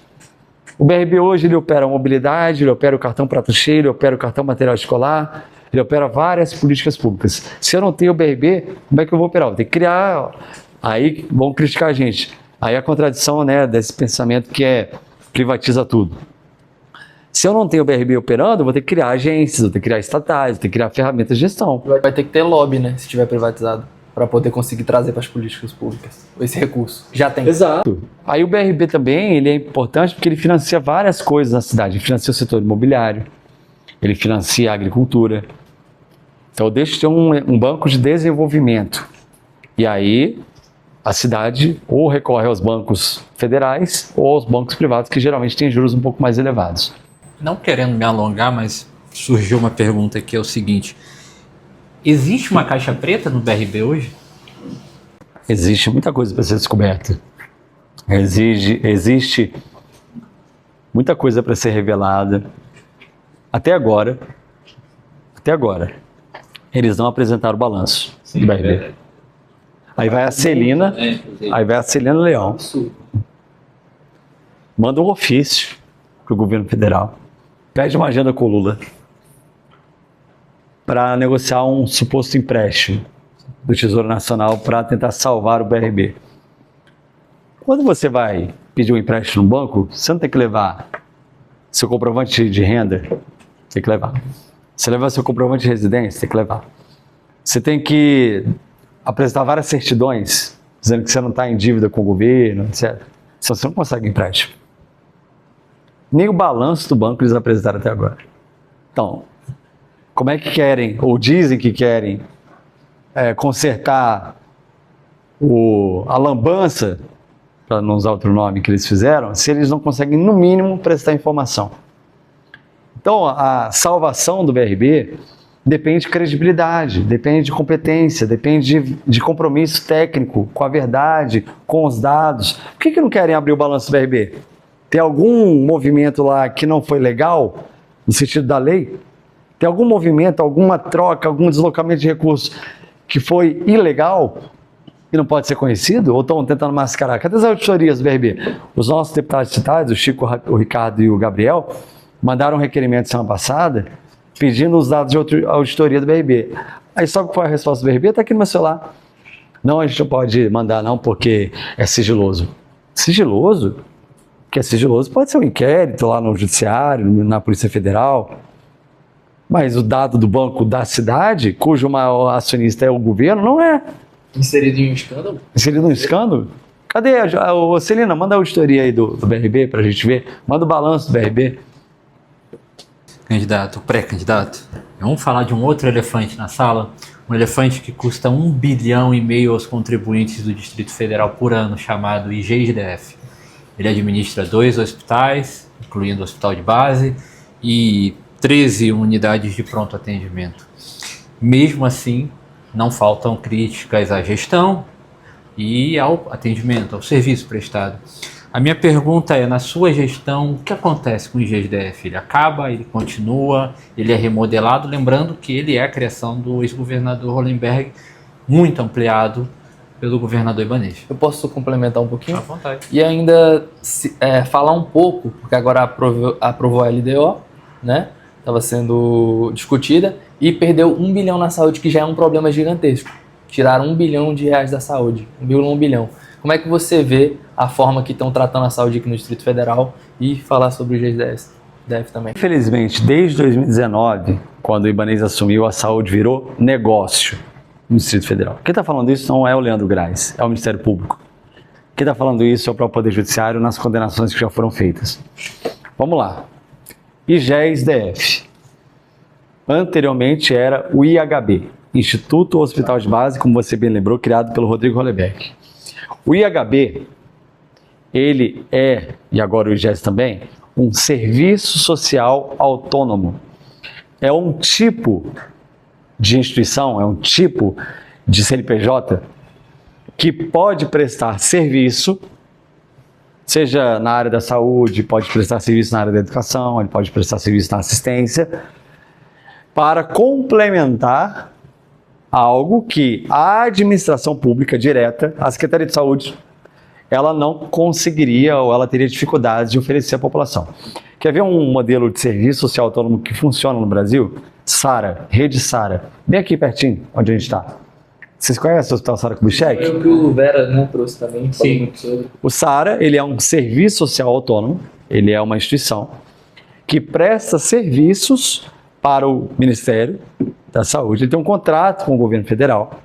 [SPEAKER 2] O BRB hoje ele opera a mobilidade, ele opera o cartão prato cheio, ele opera o cartão material escolar, ele opera várias políticas públicas. Se eu não tenho o BRB, como é que eu vou operar? Vou ter que criar. Aí vão criticar a gente. Aí a contradição, né, desse pensamento que privatiza tudo. Se eu não tenho o BRB operando, eu vou ter que criar agências, vou ter que criar estatais, vou ter que criar ferramentas de gestão.
[SPEAKER 3] Vai ter que ter lobby, né, se tiver privatizado, para poder conseguir trazer para as políticas públicas esse recurso. Já tem.
[SPEAKER 4] Exato.
[SPEAKER 2] Aí o BRB também ele é importante porque ele financia várias coisas na cidade. Ele financia o setor imobiliário, ele financia a agricultura. Então deixa de ter um banco de desenvolvimento. E aí a cidade ou recorre aos bancos federais ou aos bancos privados, que geralmente têm juros um pouco mais elevados.
[SPEAKER 1] Não querendo me alongar, mas surgiu uma pergunta que é o seguinte: existe uma caixa preta no BRB hoje?
[SPEAKER 2] Existe muita coisa para ser descoberta. Existe muita coisa para ser revelada. Até agora, eles não apresentaram o balanço do BRB. Aí vai a Celina Leão, manda um ofício para o governo federal, pede uma agenda com o Lula para negociar um suposto empréstimo do Tesouro Nacional para tentar salvar o BRB. Quando você vai pedir um empréstimo no banco, você não tem que levar seu comprovante de renda, tem que levar. Você leva seu comprovante de residência, tem que levar. Você tem que apresentar várias certidões dizendo que você não está em dívida com o governo, etc. Só você não consegue empréstimo. Nem o balanço do banco eles apresentaram até agora. Então, como é que querem, ou dizem que querem, consertar a lambança, para não usar outro nome que eles fizeram, se eles não conseguem, no mínimo, prestar informação? Então, a salvação do BRB depende de credibilidade, depende de competência, depende de compromisso técnico com a verdade, com os dados. Por que não querem abrir o balanço do BRB? Tem algum movimento lá que não foi legal, no sentido da lei? Tem algum movimento, alguma troca, algum deslocamento de recursos que foi ilegal e não pode ser conhecido? Ou estão tentando mascarar? Cadê as auditorias do BRB? Os nossos deputados citados, o Chico, o Ricardo e o Gabriel, mandaram um requerimento semana passada pedindo os dados de auditoria do BRB. Aí sabe qual foi a resposta do BRB? Está aqui no meu celular. Não, a gente não pode mandar não porque é sigiloso. Sigiloso? O que é sigiloso pode ser um inquérito lá no Judiciário, na Polícia Federal. Mas o dado do banco da cidade, cujo maior acionista é o governo, não é.
[SPEAKER 3] Inserido em um escândalo?
[SPEAKER 2] Inserido em um escândalo? Cadê? Celina, manda a auditoria aí do BRB para a gente ver. Manda o balanço do BRB.
[SPEAKER 1] Candidato, pré-candidato, vamos falar de um outro elefante na sala, um elefante que custa 1,5 bilhão aos contribuintes do Distrito Federal por ano, chamado IGESDF. Ele administra 2 hospitais, incluindo o hospital de base, e 13 unidades de pronto atendimento. Mesmo assim, não faltam críticas à gestão e ao atendimento, ao serviço prestado. A minha pergunta é, na sua gestão, o que acontece com o IGESDF? Ele acaba, ele continua, ele é remodelado? Lembrando que ele é a criação do ex-governador Hollenberg, muito ampliado pelo governador Ibanez.
[SPEAKER 3] Eu posso complementar um pouquinho?
[SPEAKER 1] À vontade.
[SPEAKER 3] E ainda falar um pouco, porque agora aprovou a LDO, né? Estava sendo discutida, e perdeu 1 bilhão na saúde, que já é um problema gigantesco. Tiraram R$1 bilhão da saúde, 1 bilhão. Como é que você vê a forma que estão tratando a saúde aqui no Distrito Federal e falar sobre o IGESDF também?
[SPEAKER 2] Infelizmente, desde 2019, quando o Ibanez assumiu, a saúde virou negócio no Distrito Federal. Quem está falando isso não é o Leandro Grais, é o Ministério Público. Quem está falando isso é o próprio Poder Judiciário nas condenações que já foram feitas. Vamos lá. IGESDF. Anteriormente era o IHB, Instituto Hospital de Base, como você bem lembrou, criado pelo Rodrigo Hollenberg. O IHB, ele é, e agora o IGES também, um serviço social autônomo. É um tipo de instituição, é um tipo de CNPJ que pode prestar serviço, seja na área da saúde, pode prestar serviço na área da educação, ele pode prestar serviço na assistência, para complementar algo que a administração pública direta, a Secretaria de Saúde, ela não conseguiria ou ela teria dificuldades de oferecer à população. Quer ver um modelo de serviço social autônomo que funciona no Brasil? SARA, Rede SARA, bem aqui pertinho, onde a gente está. Vocês conhecem o Hospital Sara Kubitschek?
[SPEAKER 3] Foi o que o Vera, né, trouxe também.
[SPEAKER 1] Sim.
[SPEAKER 2] O SARA, ele é um serviço social autônomo, ele é uma instituição que presta serviços para o Ministério da Saúde. Ele tem um contrato com o governo federal.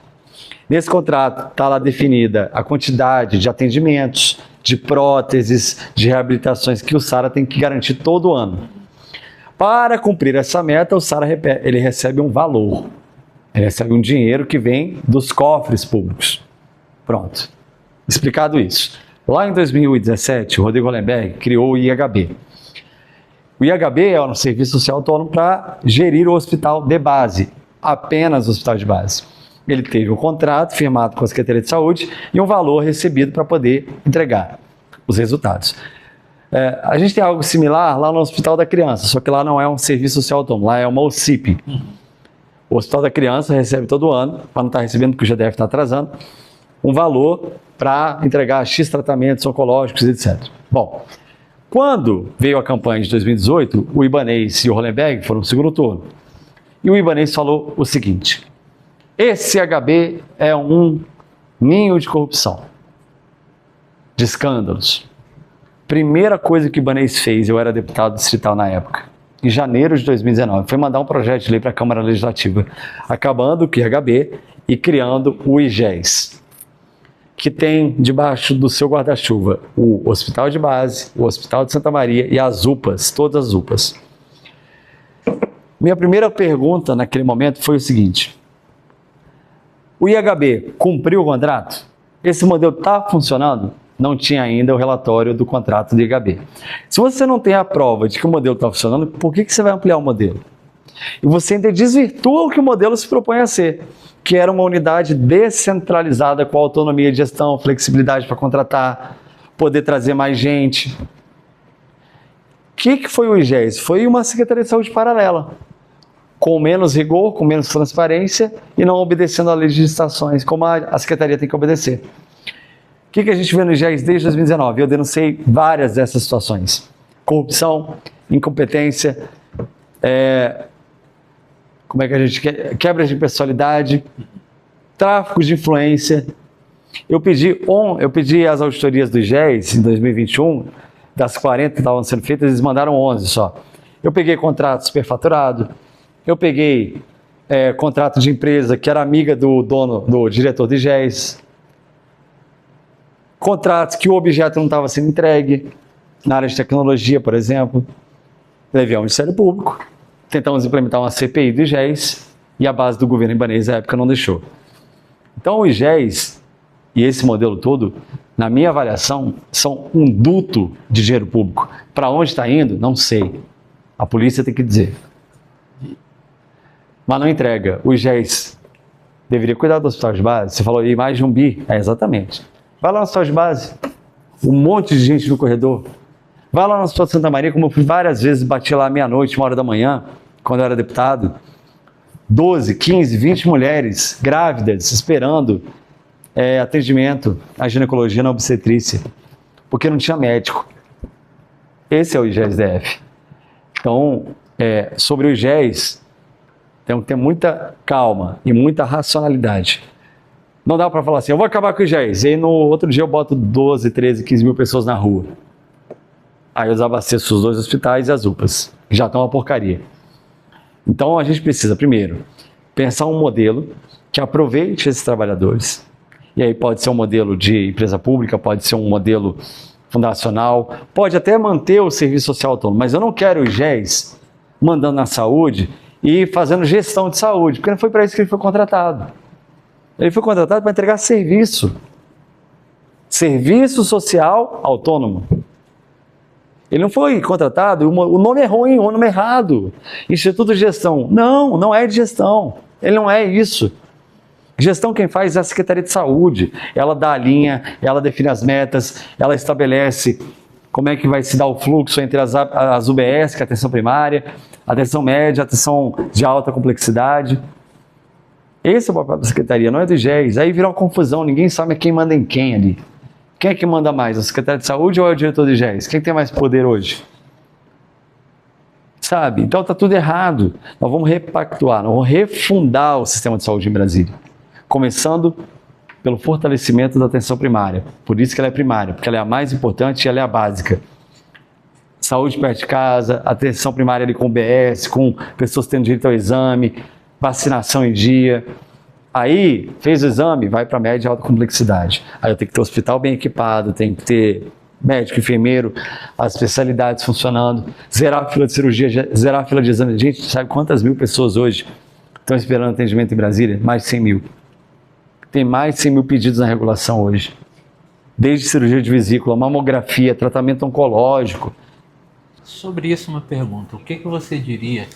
[SPEAKER 2] Nesse contrato está lá definida a quantidade de atendimentos, de próteses, de reabilitações que o SARA tem que garantir todo ano. Para cumprir essa meta, o SARA ele recebe um valor. Ele recebe um dinheiro que vem dos cofres públicos. Pronto. Explicado isso. Lá em 2017, o Rodrigo Hollenberg criou o IHB. O IHB é um serviço social autônomo para gerir o hospital de base, apenas o hospital de base. Ele teve um contrato firmado com a Secretaria de Saúde e um valor recebido para poder entregar os resultados. A gente tem algo similar lá no Hospital da Criança, só que lá não é um serviço social autônomo, lá é uma OCIP. O Hospital da Criança recebe todo ano, para não estar recebendo, porque o GDF está atrasando, um valor para entregar X tratamentos oncológicos, etc. Bom, quando veio a campanha de 2018, o Ibanez e o Hollenberg foram no segundo turno. E o Ibanez falou o seguinte: esse HB é um ninho de corrupção, de escândalos. Primeira coisa que o Ibanez fez, eu era deputado distrital na época, em janeiro de 2019, foi mandar um projeto de lei para a Câmara Legislativa, acabando com o IHB e criando o IGES, que tem debaixo do seu guarda-chuva o hospital de base, o hospital de Santa Maria e as UPAs, todas as UPAs. Minha primeira pergunta naquele momento foi o seguinte: o IHB cumpriu o contrato? Esse modelo está funcionando? Não tinha ainda o relatório do contrato do IHB. Se você não tem a prova de que o modelo está funcionando, por que você vai ampliar o modelo? E você ainda desvirtua o que o modelo se propõe a ser, que era uma unidade descentralizada com autonomia de gestão, flexibilidade para contratar, poder trazer mais gente. O que foi o IGES? Foi uma Secretaria de Saúde paralela, com menos rigor, com menos transparência e não obedecendo à lei de licitações, como a Secretaria tem que obedecer. O que a gente vê no IGES desde 2019? Eu denunciei várias dessas situações. Corrupção, incompetência, quebra de pessoalidade, tráfico de influência. Eu pedi as auditorias do IGES em 2021, das 40 que estavam sendo feitas, eles mandaram 11 só. Eu peguei contrato superfaturado, eu peguei contrato de empresa que era amiga do diretor do IGES, contratos que o objeto não estava sendo entregue, na área de tecnologia, por exemplo. Levei ao Ministério Público, tentamos implementar uma CPI do IGES e a base do governo ibanês na época não deixou. Então o IGES e esse modelo todo, na minha avaliação, são um duto de dinheiro público. Para onde está indo? Não sei. A polícia tem que dizer. Mas não entrega. O IGES deveria cuidar do hospital de base. Você falou aí mais de 1 bi. Exatamente. Vai lá no hospital de base. Um monte de gente no corredor. Vai lá no hospital de Santa Maria, como eu fui várias vezes, bati lá meia-noite, 1h da manhã, quando eu era deputado. 12, 15, 20 mulheres grávidas esperando atendimento à ginecologia na obstetrícia, porque não tinha médico. Esse é o IGES-DF. Então, sobre o IGES, temos que ter muita calma e muita racionalidade. Não dá para falar assim, eu vou acabar com o IGES, e aí no outro dia eu boto 12, 13, 15 mil pessoas na rua. Aí eu desabasteço os 2 hospitais e as UPAs, que já estão uma porcaria. Então a gente precisa, primeiro, pensar um modelo que aproveite esses trabalhadores. E aí pode ser um modelo de empresa pública, pode ser um modelo fundacional, pode até manter o serviço social autônomo, mas eu não quero o IGES mandando na saúde e fazendo gestão de saúde, porque não foi para isso que ele foi contratado. Ele foi contratado para entregar serviço. Serviço social autônomo. Ele não foi contratado, o nome é ruim, o nome é errado. Instituto de Gestão. Não, não é de gestão. Ele não é isso. Gestão quem faz é a Secretaria de Saúde. Ela dá a linha, ela define as metas, ela estabelece como é que vai se dar o fluxo entre as UBS, que é a atenção primária, atenção média, atenção de alta complexidade. Esse é o papel da Secretaria, não é do IGES. Aí vira uma confusão, ninguém sabe quem manda em quem ali. Quem é que manda mais, a Secretaria de Saúde ou é o diretor do IGES? Quem tem mais poder hoje? Sabe? Então está tudo errado. Nós vamos repactuar, nós vamos refundar o sistema de saúde em Brasília. Começando pelo fortalecimento da atenção primária. Por isso que ela é primária, porque ela é a mais importante e ela é a básica. Saúde perto de casa, atenção primária ali com UBS, com pessoas tendo direito ao exame, vacinação em dia. Aí, fez o exame, vai para média e alta complexidade. Aí eu tenho que ter hospital bem equipado, tem que ter médico, enfermeiro, as especialidades funcionando, zerar a fila de cirurgia, zerar a fila de exame. Gente, sabe quantas mil pessoas hoje estão esperando atendimento em Brasília? Mais de 100 mil. Tem mais de 100 mil pedidos na regulação hoje. Desde cirurgia de vesícula, mamografia, tratamento oncológico.
[SPEAKER 1] Sobre isso, uma pergunta. O que você diria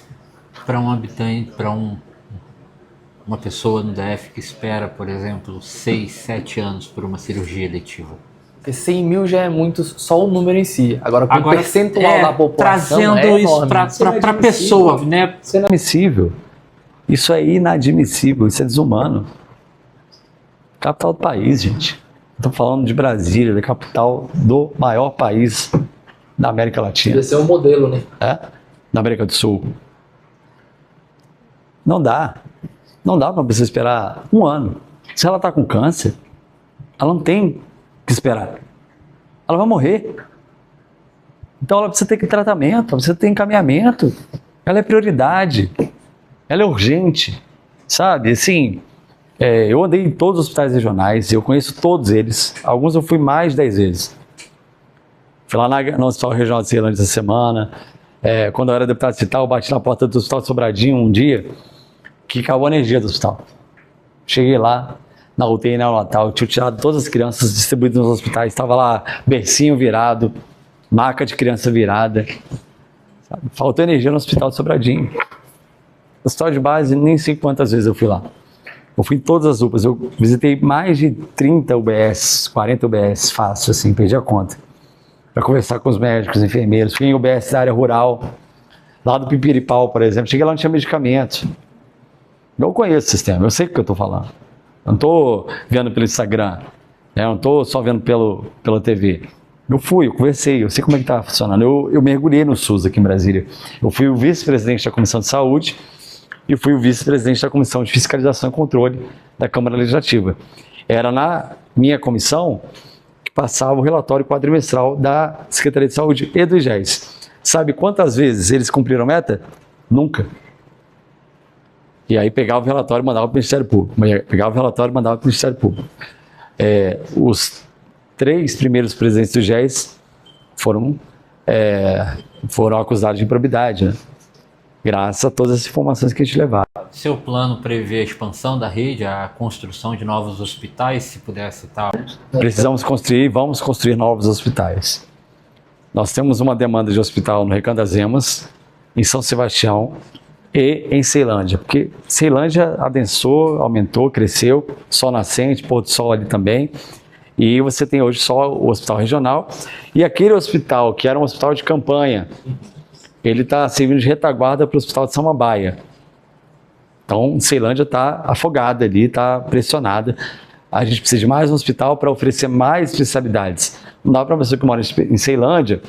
[SPEAKER 1] para um habitante, para uma pessoa no DF que espera, por exemplo, 6, 7 anos por uma cirurgia eletiva?
[SPEAKER 3] Porque 100 mil já é muito, só o número em si. Agora, com o percentual da população
[SPEAKER 1] trazendo isso para a pessoa, né?
[SPEAKER 2] Isso é inadmissível. Isso é inadmissível, isso é desumano. Capital do país, gente. Estou falando de Brasília, da capital do maior país da América Latina.
[SPEAKER 3] Esse é um modelo, né?
[SPEAKER 2] Da América do Sul. Não dá. Não dá para a pessoa esperar 1 ano. Se ela está com câncer, ela não tem que esperar. Ela vai morrer. Então ela precisa ter tratamento, ela precisa ter encaminhamento. Ela é prioridade. Ela é urgente. Sabe? Assim, Eu andei em todos os hospitais regionais, eu conheço todos eles. Alguns eu fui mais de 10 vezes. Fui lá no Hospital Regional de Ceilândia essa semana. Quando eu era deputado estadual, eu bati na porta do Hospital de Sobradinho um dia, que acabou a energia do hospital. Cheguei lá, na UTI neonatal, tinha tirado todas as crianças distribuídas nos hospitais, estava lá bercinho virado, maca de criança virada. Sabe? Faltou energia no Hospital de Sobradinho. Hospital de base, nem sei quantas vezes eu fui lá. Eu fui em todas as UPAs, eu visitei mais de 30 UBS, 40 UBS, fácil assim, perdi a conta. Para conversar com os médicos, enfermeiros. Fui em UBS da área rural, lá do Pipiripau, por exemplo. Cheguei lá, não tinha medicamento. Eu conheço o sistema, eu sei o que eu estou falando. Eu não estou vendo pelo Instagram, eu não estou só vendo pela TV. Eu conversei, eu sei como é que está funcionando. Eu mergulhei no SUS aqui em Brasília. Eu fui o vice-presidente da Comissão de Saúde e fui o vice-presidente da Comissão de Fiscalização e Controle da Câmara Legislativa. Era na minha comissão que passava o relatório quadrimestral da Secretaria de Saúde e do IGES. Sabe quantas vezes eles cumpriram a meta? Nunca. E aí pegava o relatório e mandava para o Ministério Público. Os 3 primeiros presidentes do IGES foram acusados de improbidade, né? Graças a todas as informações que a gente levava.
[SPEAKER 1] Seu plano prevê a expansão da rede, a construção de novos hospitais, se puder citar?
[SPEAKER 2] Vamos construir novos hospitais. Nós temos uma demanda de hospital no Recanto das Emas, em São Sebastião e em Ceilândia, porque Ceilândia adensou, aumentou, cresceu, sol nascente, pôr do sol ali também, e você tem hoje só o hospital regional, e aquele hospital que era um hospital de campanha, ele está servindo de retaguarda para o Hospital de Samambaia. Então, Ceilândia está afogada ali, está pressionada. A gente precisa de mais um hospital para oferecer mais especialidades. Não dá para uma pessoa que mora em Ceilândia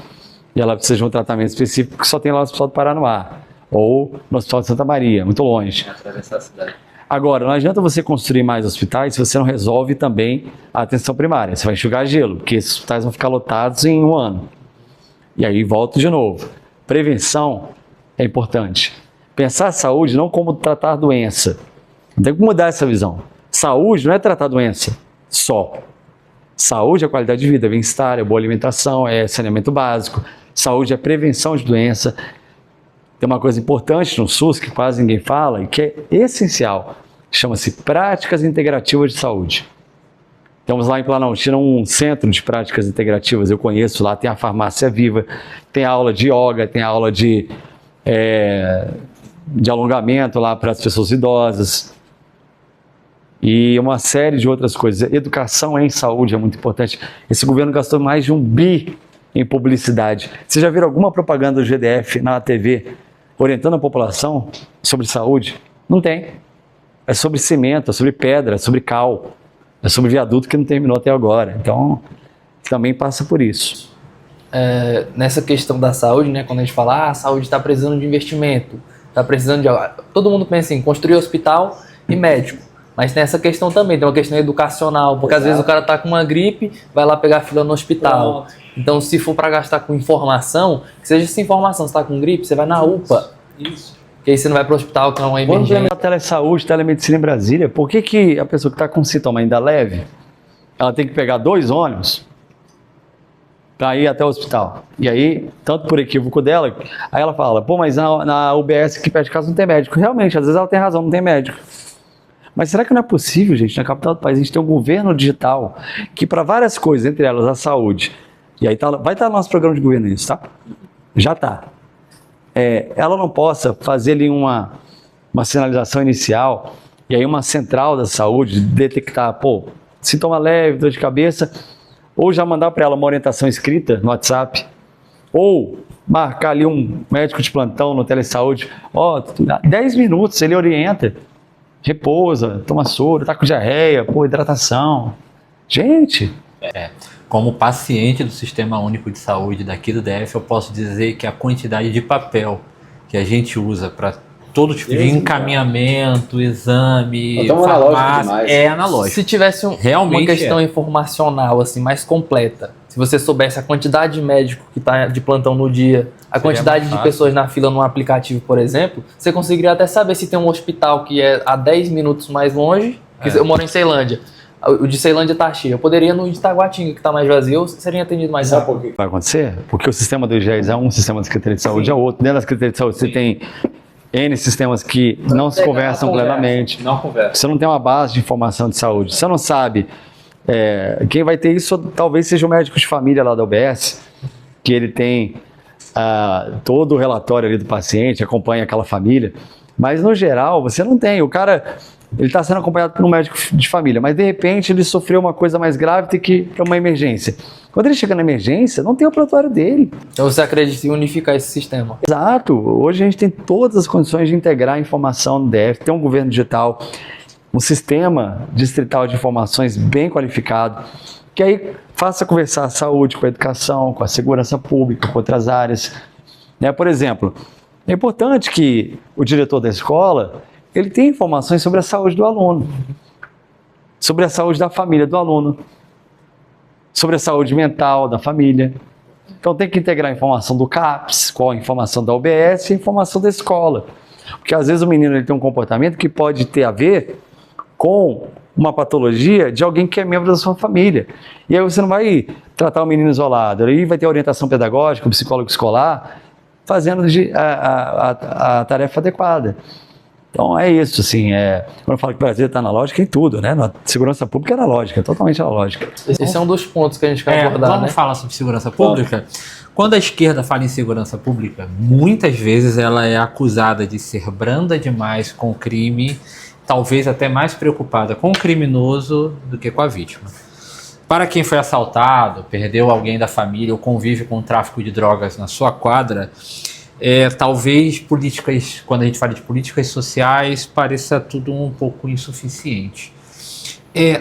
[SPEAKER 2] e ela precisa de um tratamento específico que só tem lá no Hospital do Paranoá ou no Hospital de Santa Maria, muito longe.
[SPEAKER 4] Atravessar a cidade.
[SPEAKER 2] Agora, não adianta você construir mais hospitais se você não resolve também a atenção primária. Você vai enxugar gelo, porque esses hospitais vão ficar lotados em um ano. E aí volta de novo. Prevenção é importante. Pensar a saúde não como tratar a doença. Tem que mudar essa visão. Saúde não é tratar a doença só. Saúde é qualidade de vida, bem-estar, é boa alimentação, é saneamento básico. Saúde é prevenção de doença. Tem uma coisa importante no SUS que quase ninguém fala e que é essencial. Chama-se práticas integrativas de saúde. Temos lá em Planaltina um centro de práticas integrativas, eu conheço lá, tem a farmácia viva, tem aula de yoga, tem aula de alongamento lá para as pessoas idosas e uma série de outras coisas. Educação em saúde é muito importante. Esse governo gastou mais de 1 bi em publicidade. Vocês já viram alguma propaganda do GDF na TV orientando a população sobre saúde? Não tem. É sobre cimento, é sobre pedra, é sobre cal. É sobre viaduto que não terminou até agora. Então, também passa por isso.
[SPEAKER 3] Nessa questão da saúde, né, quando a gente fala a saúde está precisando de investimento, está precisando de... Todo mundo pensa em construir hospital e médico. Mas nessa questão também, tem uma questão educacional, porque às vezes o cara está com uma gripe, vai lá pegar fila no hospital. Então, se for para gastar com informação, que seja essa informação, você está com gripe, você vai na UPA.
[SPEAKER 4] Isso.
[SPEAKER 3] Que aí você não vai para o hospital, que é uma
[SPEAKER 2] Quando
[SPEAKER 3] emergência.
[SPEAKER 2] tem a telesaúde, telemedicina em Brasília, por que a pessoa que está com sintoma ainda leve, ela tem que pegar 2 ônibus para ir até o hospital? E aí, tanto por equívoco dela, aí ela fala, pô, mas na UBS aqui perto de casa não tem médico. Realmente, às vezes ela tem razão, não tem médico. Mas será que não é possível, gente, na capital do país, a gente tem um governo digital que para várias coisas, entre elas a saúde, e aí vai estar no nosso programa de governo isso, tá? Já está. Ela não possa fazer ali uma sinalização inicial e aí uma central da saúde detectar, sintoma leve, dor de cabeça, ou já mandar para ela uma orientação escrita no WhatsApp, ou marcar ali um médico de plantão no telesaúde, 10 minutos ele orienta, repousa, toma soro, tá com diarreia, hidratação. Gente...
[SPEAKER 1] Como paciente do Sistema Único de Saúde daqui do DF, eu posso dizer que a quantidade de papel que a gente usa para todo tipo de encaminhamento, exame, farmácia, é analógico.
[SPEAKER 3] Se tivesse uma questão informacional assim, mais completa, se você soubesse a quantidade de médico que está de plantão no dia, a quantidade de pessoas na fila num aplicativo, por exemplo, você conseguiria até saber se tem um hospital que é a 10 minutos mais longe Porque eu moro em Ceilândia. O de Ceilândia tá cheio. Eu poderia ir no de Taguatinga, que tá mais vazio, seria atendido mais
[SPEAKER 4] Sabe
[SPEAKER 3] rápido.
[SPEAKER 4] por quê?
[SPEAKER 2] Vai acontecer? Porque o sistema do IGES é um, o sistema da Secretaria de Saúde é outro. Dentro da Secretaria de Saúde você tem N sistemas que não se conversam plenamente.
[SPEAKER 4] Não conversa.
[SPEAKER 2] Você não tem uma base de informação de saúde. Você não sabe. Quem vai ter isso talvez seja o médico de família lá da UBS, que ele tem todo o relatório ali do paciente, acompanha aquela família. Mas no geral, você não tem. O cara, ele está sendo acompanhado por um médico de família, mas de repente ele sofreu uma coisa mais grave, tem que ir para uma emergência. Quando ele chega na emergência, não tem o prontuário dele.
[SPEAKER 3] Então você acredita em unificar esse sistema?
[SPEAKER 2] Exato. Hoje a gente tem todas as condições de integrar a informação no DF, ter um governo digital, um sistema distrital de informações bem qualificado, que aí faça conversar a saúde com a educação, com a segurança pública, com outras áreas. Por exemplo, é importante que o diretor da escola ele tenha informações sobre a saúde do aluno, sobre a saúde da família do aluno, sobre a saúde mental da família. Então tem que integrar a informação do CAPS, com a informação da UBS e a informação da escola. Porque às vezes o menino ele tem um comportamento que pode ter a ver com uma patologia de alguém que é membro da sua família. E aí você não vai tratar o menino isolado, aí vai ter orientação pedagógica, o psicólogo escolar, fazendo a tarefa adequada. Então é isso, assim, quando eu falo que o Brasil está analógico, em tudo, né? Na segurança pública é analógica, totalmente analógica.
[SPEAKER 3] Esse é um dos pontos que a gente quer abordar,
[SPEAKER 1] vamos
[SPEAKER 3] né?
[SPEAKER 1] falar sobre segurança pública? Quando a esquerda fala em segurança pública, muitas vezes ela é acusada de ser branda demais com o crime, talvez até mais preocupada com o criminoso do que com a vítima. Para quem foi assaltado, perdeu alguém da família ou convive com o tráfico de drogas na sua quadra, talvez políticas, quando a gente fala de políticas sociais, pareça tudo um pouco insuficiente.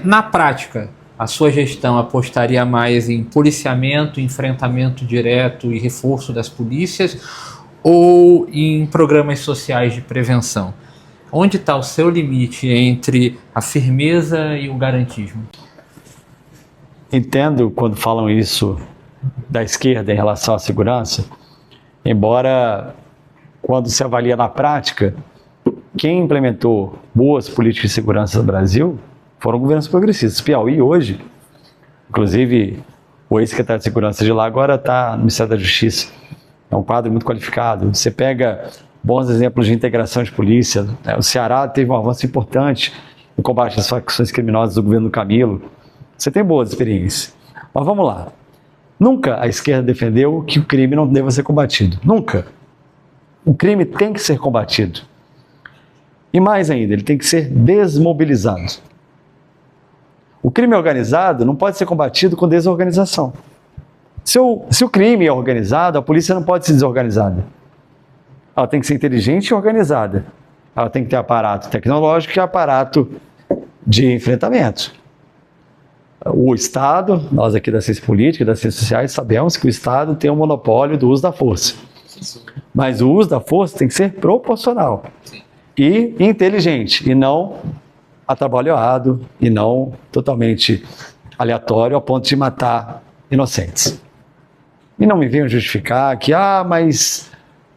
[SPEAKER 1] Na prática, a sua gestão apostaria mais em policiamento, enfrentamento direto e reforço das polícias ou em programas sociais de prevenção? Onde está o seu limite entre a firmeza e o garantismo?
[SPEAKER 2] Entendo quando falam isso da esquerda em relação à segurança, embora quando se avalia na prática, quem implementou boas políticas de segurança no Brasil foram governos progressistas. Piauí hoje, inclusive o ex-secretário de segurança de lá agora está no Ministério da Justiça, é um quadro muito qualificado. Você pega bons exemplos de integração de polícia, o Ceará teve um avanço importante no combate às facções criminosas do governo Camilo. Você tem boas experiências. Mas vamos lá. Nunca a esquerda defendeu que o crime não deva ser combatido. Nunca. O crime tem que ser combatido. E mais ainda, ele tem que ser desmobilizado. O crime organizado não pode ser combatido com desorganização. Se o crime é organizado, a polícia não pode ser desorganizada. Ela tem que ser inteligente e organizada. Ela tem que ter aparato tecnológico e aparato de enfrentamento. O Estado, nós aqui da ciência política e das ciências sociais sabemos que o Estado tem o monopólio do uso da força. Mas o uso da força tem que ser proporcional e inteligente, e não atabalhoado, e não totalmente aleatório, a ponto de matar inocentes. E não me venham justificar que, mas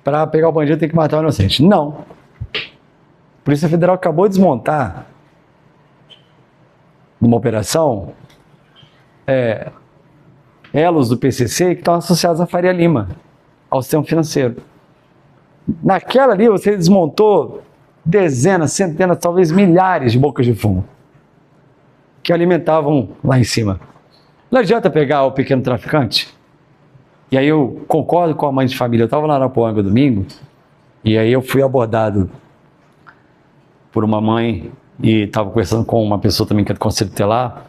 [SPEAKER 2] para pegar o bandido tem que matar o inocente. Não. A Polícia Federal acabou de desmontar numa operação elos do PCC que estão associados à Faria Lima, ao sistema financeiro. Naquela ali você desmontou dezenas, centenas, talvez milhares de bocas de fumo que alimentavam lá em cima. Não adianta pegar o pequeno traficante. E aí eu concordo com a mãe de família. Eu estava lá na Arapuanga domingo e aí eu fui abordado por uma mãe e estava conversando com uma pessoa também que é do Conselho Tutelar.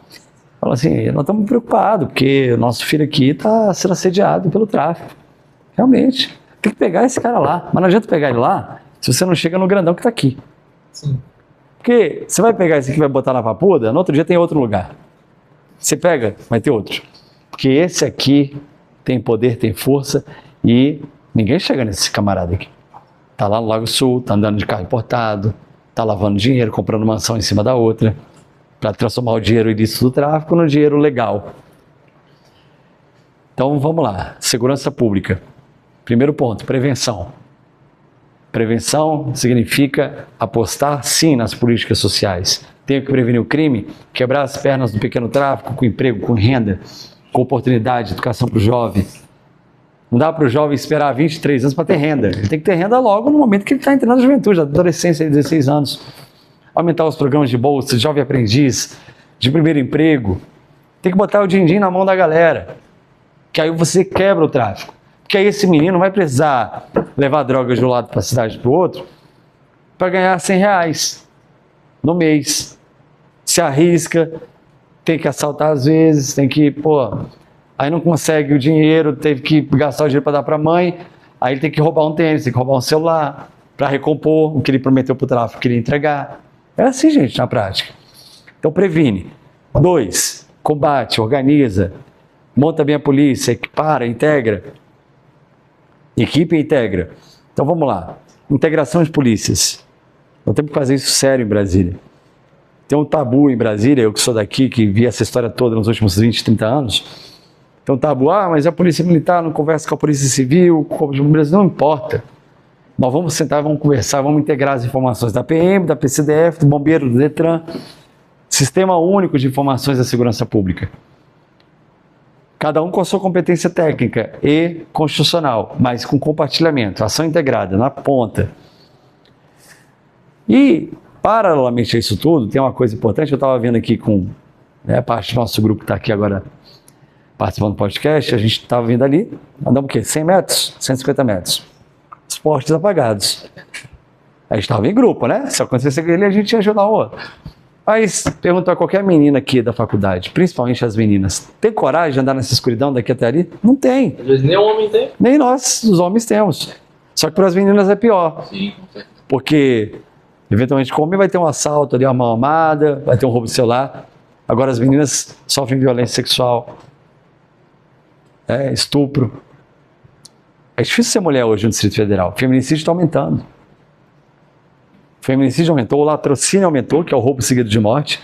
[SPEAKER 2] Falou assim, nós estamos preocupados porque o nosso filho aqui está sendo assediado pelo tráfico. Realmente, tem que pegar esse cara lá. Mas não adianta pegar ele lá se você não chega no grandão que está aqui.
[SPEAKER 3] Sim.
[SPEAKER 2] Porque você vai pegar esse aqui e vai botar na papuda, no outro dia tem outro lugar. Você pega, vai ter outro. Porque esse aqui tem poder, tem força e ninguém chega nesse camarada aqui. Está lá no Lago Sul, está andando de carro importado, está lavando dinheiro, comprando mansão em cima da outra, para transformar o dinheiro ilícito do tráfico no dinheiro legal. Então vamos lá, segurança pública. Primeiro ponto, prevenção. Prevenção significa apostar, sim, nas políticas sociais. Tenho que prevenir o crime, quebrar as pernas do pequeno tráfico, com emprego, com renda, com oportunidade, educação para o jovem. Não dá para o jovem esperar 23 anos para ter renda. Ele tem que ter renda logo no momento que ele está entrando na juventude, na adolescência, 16 anos. Aumentar os programas de bolsa, de jovem aprendiz, de primeiro emprego. Tem que botar o din-din na mão da galera. Que aí você quebra o tráfico. Porque aí esse menino vai precisar levar drogas de um lado para a cidade para o outro para ganhar R$100 no mês. Se arrisca, tem que assaltar às vezes, tem que, aí não consegue o dinheiro, teve que gastar o dinheiro para dar para a mãe, aí ele tem que roubar um tênis, tem que roubar um celular para recompor o que ele prometeu para o tráfico que ele ia entregar. É assim, gente, na prática. Então, previne. 2, combate, organiza, monta bem a polícia, equipara, integra. Equipe e integra. Então, vamos lá. Integração de polícias. Nós temos que fazer isso sério em Brasília. Tem um tabu em Brasília, eu que sou daqui, que vi essa história toda nos últimos 20, 30 anos. Tem um tabu, mas a polícia militar não conversa com a polícia civil, com o Corpo de Bombeiros, não importa. Nós vamos sentar, vamos conversar, vamos integrar as informações da PM, da PCDF, do Bombeiro, do Detran. Sistema único de informações da segurança pública. Cada um com a sua competência técnica e constitucional, mas com compartilhamento, ação integrada, na ponta. E, paralelamente a isso tudo, tem uma coisa importante, eu estava vendo aqui com a parte do nosso grupo que está aqui agora participando do podcast, a gente estava vindo ali, andamos o quê? 100 metros? 150 metros. Os postes apagados. A gente estava em grupo, né? Se acontecesse aquilo, a gente ia ajudar o outro. Aí perguntou a qualquer menina aqui da faculdade, principalmente as meninas, tem coragem de andar nessa escuridão daqui até ali? Não tem.
[SPEAKER 3] Às vezes nem o homem tem.
[SPEAKER 2] Nem nós, os homens, temos. Só que para as meninas é pior.
[SPEAKER 3] Sim.
[SPEAKER 2] Porque, eventualmente, como vai ter um assalto ali, uma mão armada, vai ter um roubo de celular. Agora as meninas sofrem violência sexual, estupro. É difícil ser mulher hoje no Distrito Federal. O feminicídio está aumentando. O feminicídio aumentou, o latrocínio aumentou, que é o roubo seguido de morte.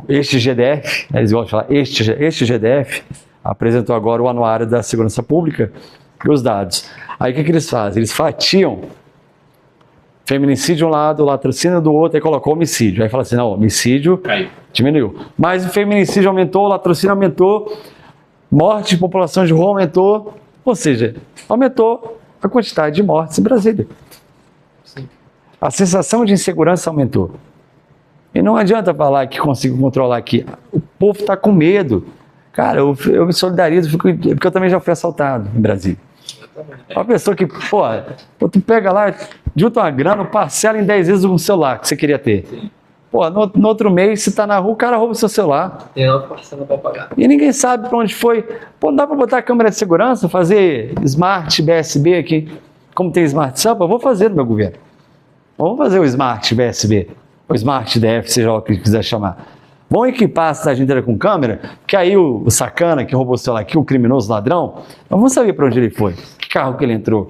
[SPEAKER 2] Este GDF, eles gostam de falar, este GDF apresentou agora o Anuário da Segurança Pública e os dados. Aí o que eles fazem? Eles fatiam feminicídio de um lado, latrocínio do outro, e colocou homicídio. Aí fala assim, não, homicídio diminuiu. Mas o feminicídio aumentou, o latrocínio aumentou, morte de população de rua aumentou, ou seja, aumentou a quantidade de mortes em Brasília. Sim. A sensação de insegurança aumentou. E não adianta falar que consigo controlar aqui. O povo está com medo. Cara, eu me solidarizo, porque eu também já fui assaltado em Brasília. Uma pessoa que, tu pega lá, junta uma grana, parcela em 10 vezes um celular que você queria ter. Sim. No outro mês, você tá na rua, o cara rouba o seu celular.
[SPEAKER 3] Tem outra parcela para pagar.
[SPEAKER 2] E ninguém sabe para onde foi. Não dá para botar a câmera de segurança, fazer Smart BSB aqui, como tem Smart Sampa? Eu vou fazer no meu governo. Vamos fazer o Smart BSB, o Smart DF, seja o que quiser chamar. Vamos equipar a cidade inteira com câmera, que aí o sacana que roubou o celular aqui, o criminoso ladrão, nós vamos saber para onde ele foi, que carro que ele entrou.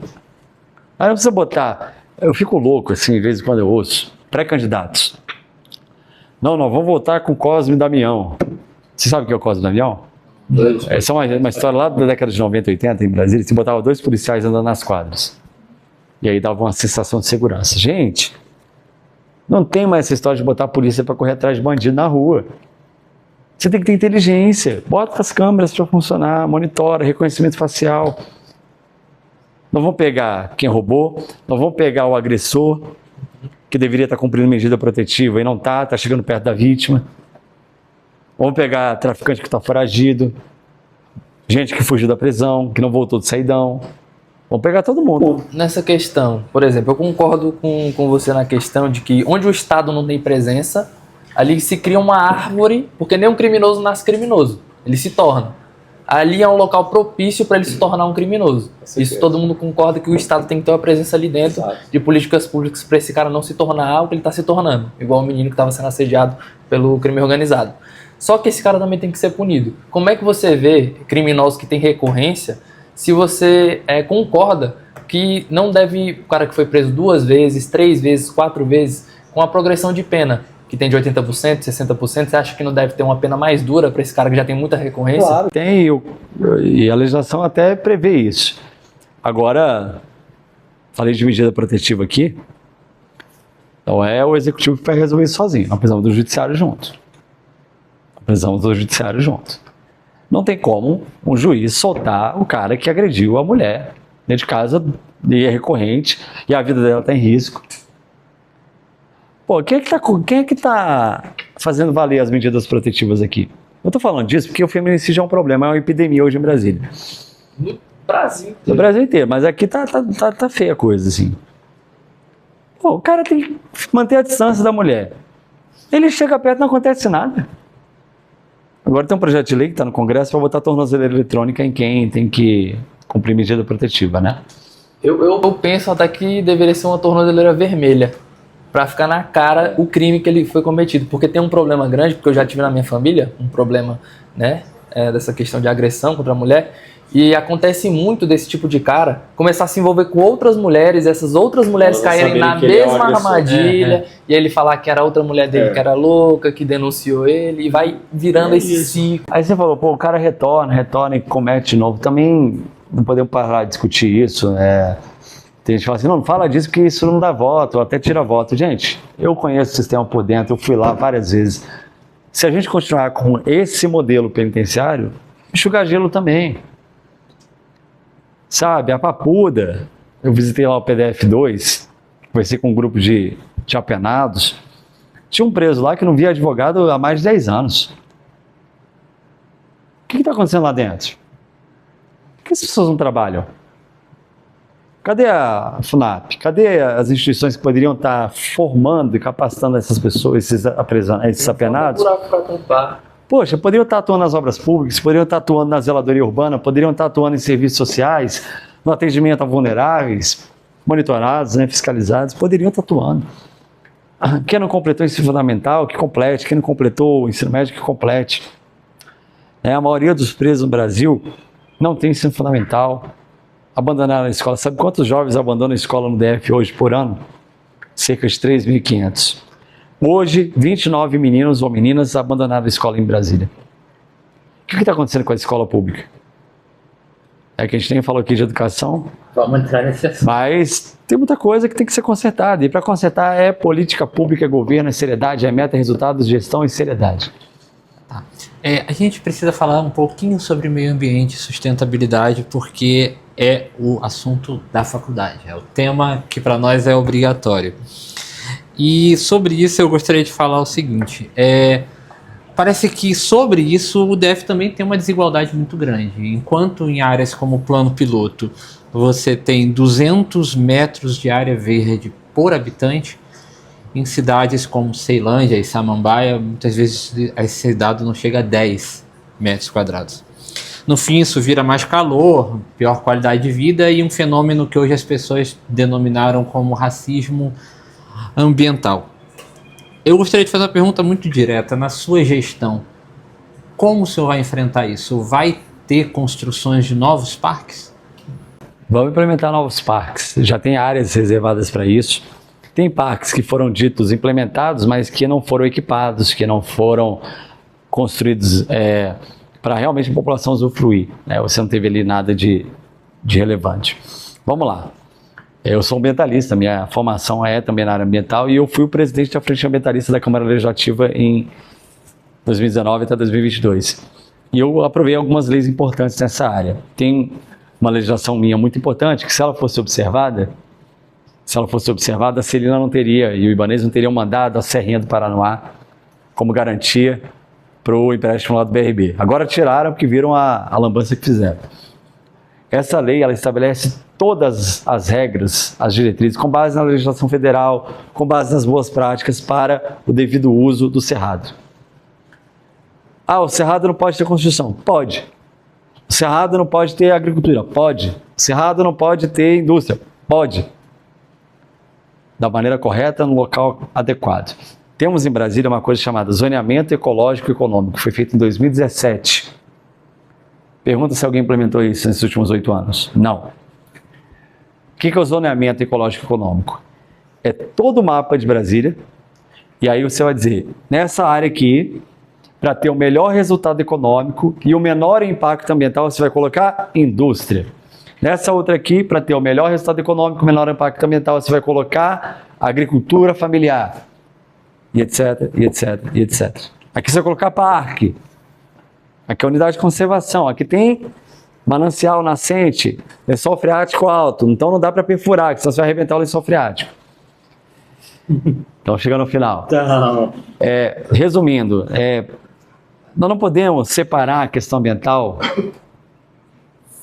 [SPEAKER 2] Aí não precisa botar, eu fico louco assim, de vez em quando eu ouço, pré-candidatos. Não, vamos voltar com Cosme e Damião. Você sabe o que é o Cosme e Damião? Essa é uma história lá da década de 90, 80, em Brasília, se botava 2 policiais andando nas quadras. E aí dava uma sensação de segurança. Gente, não tem mais essa história de botar a polícia para correr atrás de bandido na rua. Você tem que ter inteligência. Bota as câmeras para funcionar, monitora, reconhecimento facial. Nós vamos pegar quem roubou, nós vamos pegar o agressor, que deveria estar cumprindo medida protetiva e não está chegando perto da vítima. Vamos pegar traficante que está foragido, gente que fugiu da prisão, que não voltou do saidão. Vamos pegar todo mundo.
[SPEAKER 3] Nessa questão, por exemplo, eu concordo com você na questão de que onde o Estado não tem presença, ali se cria uma árvore, porque nem um criminoso nasce criminoso, ele se torna. Ali é um local propício para ele se tornar um criminoso. Isso todo mundo concorda que o Estado tem que ter uma presença ali dentro. Exato. De políticas públicas para esse cara não se tornar o que ele está se tornando. Igual o menino que estava sendo assediado pelo crime organizado. Só que esse cara também tem que ser punido. Como é que você vê criminosos que têm recorrência se você concorda que não deve, o cara que foi preso 2 vezes, 3 vezes, 4 vezes, com a progressão de pena, que tem de 80%, 60%, você acha que não deve ter uma pena mais dura para esse cara que já tem muita recorrência?
[SPEAKER 2] Claro, tem, e a legislação até prevê isso. Agora, Falei de medida protetiva aqui. Então é o executivo que vai resolver isso sozinho. Nós precisamos do judiciário junto. Não tem como um juiz soltar o cara que agrediu a mulher dentro de casa e é recorrente e a vida dela está em risco. Pô, quem é que tá fazendo valer as medidas protetivas aqui? Eu estou falando disso porque o feminicídio é um problema, é uma epidemia hoje em Brasília.
[SPEAKER 3] No Brasil.
[SPEAKER 2] No Brasil inteiro, mas aqui tá feia a coisa, assim. Pô, o cara tem que manter a distância da mulher. Ele chega perto e não acontece nada. Agora tem um projeto de lei que está no Congresso para botar tornozeleira eletrônica em quem tem que cumprir medida protetiva, né?
[SPEAKER 3] Eu penso até que deveria ser uma tornozeleira vermelha, para ficar na cara o crime que ele foi cometido. Porque tem um problema grande, porque eu já tive na minha família um problema, né, dessa questão de agressão contra a mulher, e acontece muito desse tipo de cara começar a se envolver com outras mulheres, essas outras mulheres caírem na mesma armadilha, e aí ele falar que era outra mulher dele que era louca, que denunciou ele, e vai virando esse ciclo.
[SPEAKER 2] Aí você falou, pô, o cara retorna e comete de novo. Também não podemos parar de discutir isso, Tem gente que fala assim, não fala disso porque isso não dá voto, ou até tira voto. Gente, eu conheço o sistema por dentro, eu fui lá várias vezes. Se a gente continuar com esse modelo penitenciário, enxugar gelo também. Sabe, a Papuda, eu visitei lá o PDF2, conversei com um grupo de apenados, tinha um preso lá que não via advogado há mais de 10 anos. O que está acontecendo lá dentro? Por que as pessoas não trabalham? Cadê a FUNAP? Cadê as instituições que poderiam estar formando e capacitando essas pessoas, esses apenados? Poxa, poderiam estar atuando nas obras públicas, poderiam estar atuando na zeladoria urbana, poderiam estar atuando em serviços sociais, no atendimento a vulneráveis, monitorados, fiscalizados, poderiam estar atuando. Quem não completou o ensino fundamental, que complete. Quem não completou o ensino médio, que complete. A maioria dos presos no Brasil não tem ensino fundamental, abandonaram a escola. Sabe quantos jovens abandonam a escola no DF hoje por ano? Cerca de 3.500. Hoje, 29 meninos ou meninas abandonaram a escola em Brasília. O que está acontecendo com a escola pública? É que a gente nem falou aqui de educação.
[SPEAKER 1] Vamos entrar nesse assunto.
[SPEAKER 2] Mas tem muita coisa que tem que ser consertada. E para consertar é política pública, é governo, é seriedade, é meta, resultados, gestão e seriedade.
[SPEAKER 1] Tá. A gente precisa falar um pouquinho sobre meio ambiente e sustentabilidade, porque é o assunto da faculdade. É o tema que para nós é obrigatório. E sobre isso eu gostaria de falar o seguinte, parece que sobre isso o DF também tem uma desigualdade muito grande. Enquanto em áreas como o plano piloto você tem 200 metros de área verde por habitante, em cidades como Ceilândia e Samambaia, muitas vezes esse dado não chega a 10 metros quadrados. No fim, isso vira mais calor, pior qualidade de vida e um fenômeno que hoje as pessoas denominaram como racismo ambiental. Eu gostaria de fazer uma pergunta muito direta. Na sua gestão, como o senhor vai enfrentar isso? Vai ter construções de novos parques?
[SPEAKER 2] Vamos implementar novos parques. Já tem áreas reservadas para isso. Tem parques que foram ditos implementados, mas que não foram equipados, que não foram construídos para realmente a população usufruir. Você não teve ali nada de relevante. Vamos lá. Eu sou ambientalista, minha formação é também na área ambiental e eu fui o presidente da Frente Ambientalista da Câmara Legislativa em 2019 até 2022. E eu aprovei algumas leis importantes nessa área. Tem uma legislação minha muito importante que se ela fosse observada, a Celina não teria e o Ibanez não teriam mandado a Serrinha do Paranoá como garantia para o empréstimo lá do BRB. Agora tiraram porque viram a lambança que fizeram. Essa lei ela estabelece todas as regras, as diretrizes, com base na legislação federal, com base nas boas práticas para o devido uso do cerrado. O cerrado não pode ter construção? Pode. O cerrado não pode ter agricultura? Pode. O cerrado não pode ter indústria? Pode. Da maneira correta, no local adequado. Temos em Brasília uma coisa chamada zoneamento ecológico e econômico, que foi feito em 2017. Pergunta se alguém implementou isso nesses últimos 8 anos. Não. O que é o zoneamento ecológico e econômico? É todo o mapa de Brasília, e aí você vai dizer, nessa área aqui, para ter o melhor resultado econômico e o menor impacto ambiental, você vai colocar indústria. Nessa outra aqui, para ter o melhor resultado econômico, o menor impacto ambiental, você vai colocar agricultura familiar, e etc, e etc, e etc. Aqui você vai colocar parque. Aqui é unidade de conservação. Aqui tem manancial nascente, lençol freático alto. Então não dá para perfurar, senão você vai arrebentar o lençol freático. Então chega no final. Resumindo, nós não podemos separar a questão ambiental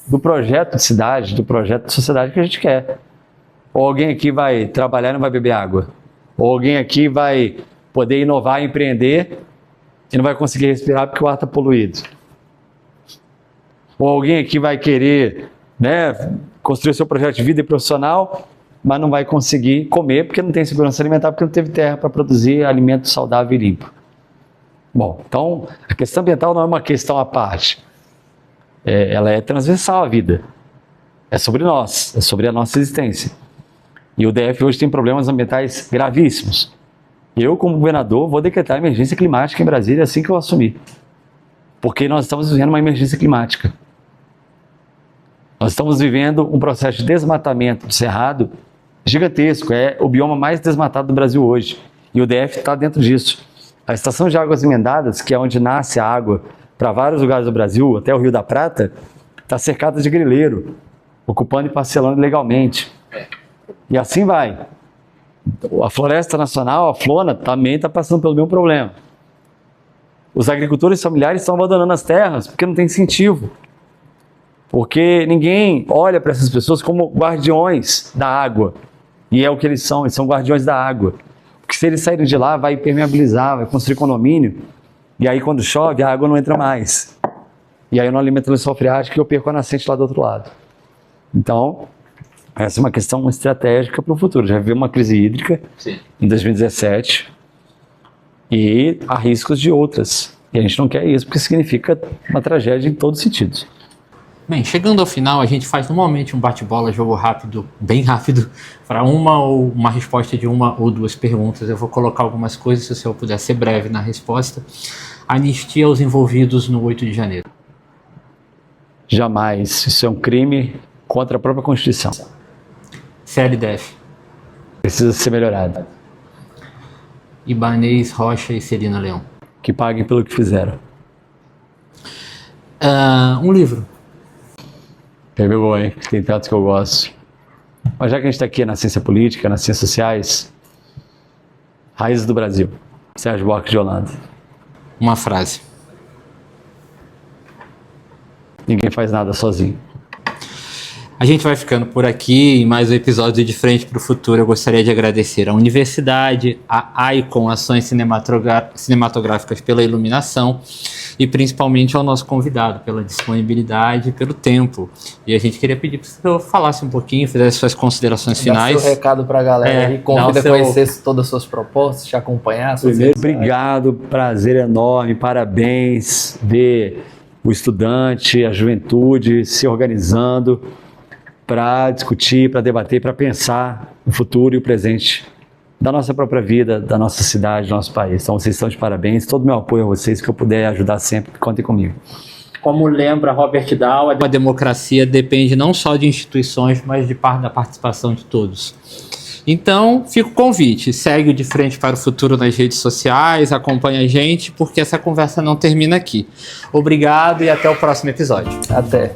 [SPEAKER 2] do projeto de cidade, do projeto de sociedade que a gente quer. Ou alguém aqui vai trabalhar e não vai beber água. Ou alguém aqui vai poder inovar e empreender e não vai conseguir respirar porque o ar está poluído. Ou alguém aqui vai querer, construir o seu projeto de vida e profissional, mas não vai conseguir comer porque não tem segurança alimentar, porque não teve terra para produzir alimento saudável e limpo. Bom, então a questão ambiental não é uma questão à parte. Ela é transversal à vida. É sobre nós, é sobre a nossa existência. E o DF hoje tem problemas ambientais gravíssimos. Eu, como governador, vou decretar emergência climática em Brasília assim que eu assumir. Porque nós estamos vivendo uma emergência climática. Nós estamos vivendo um processo de desmatamento do cerrado gigantesco. É o bioma mais desmatado do Brasil hoje. E o DF está dentro disso. A estação de águas emendadas, que é onde nasce a água para vários lugares do Brasil, até o Rio da Prata, está cercada de grileiro, ocupando e parcelando ilegalmente. E assim vai. A Floresta Nacional, a Flona, também está passando pelo mesmo problema. Os agricultores familiares estão abandonando as terras porque não tem incentivo. Porque ninguém olha para essas pessoas como guardiões da água. E é o que eles são guardiões da água. Porque se eles saírem de lá, vai impermeabilizar, vai construir condomínio, e aí quando chove, a água não entra mais. E aí eu não alimento o lençol freático e eu perco a nascente lá do outro lado. Então, essa é uma questão estratégica para o futuro. Já viu uma crise hídrica em 2017 e há riscos de outras. E a gente não quer isso porque significa uma tragédia em todos os sentidos.
[SPEAKER 1] Bem, chegando ao final, a gente faz normalmente um bate-bola, jogo rápido, bem rápido, para uma resposta de uma ou duas perguntas. Eu vou colocar algumas coisas, se o senhor puder ser breve na resposta. Anistia aos envolvidos no 8 de janeiro.
[SPEAKER 2] Jamais. Isso é um crime contra a própria Constituição.
[SPEAKER 1] CLDF.
[SPEAKER 2] Precisa ser melhorado.
[SPEAKER 1] Ibanez, Rocha e Celina Leão.
[SPEAKER 2] Que paguem pelo que fizeram.
[SPEAKER 1] Um livro.
[SPEAKER 2] Pegou, hein? Tem tantos que eu gosto. Mas já que a gente está aqui na ciência política, nas ciências sociais, Raízes do Brasil, Sérgio Buarque de Holanda.
[SPEAKER 1] Uma frase.
[SPEAKER 2] Ninguém faz nada sozinho.
[SPEAKER 1] A gente vai ficando por aqui em mais um episódio de Frente para o Futuro. Eu gostaria de agradecer à Universidade, à Icon Ações Cinematográficas pela iluminação e principalmente ao nosso convidado pela disponibilidade e pelo tempo. E a gente queria pedir para que eu falasse um pouquinho, fizesse suas considerações finais.
[SPEAKER 3] Dá seu recado para a galera e convida a conhecer todas as suas propostas, te acompanhar.
[SPEAKER 2] Obrigado, prazer enorme, parabéns ver o estudante, a juventude se organizando para discutir, para debater, para pensar o futuro e o presente da nossa própria vida, da nossa cidade, do nosso país. Então vocês estão de parabéns, todo o meu apoio a vocês, que eu puder ajudar sempre, contem comigo.
[SPEAKER 1] Como lembra Robert Dahl, a democracia depende não só de instituições, mas da participação de todos. Então, fica o convite, segue o De Frente para o Futuro nas redes sociais, acompanha a gente, porque essa conversa não termina aqui. Obrigado e até o próximo episódio.
[SPEAKER 3] Até.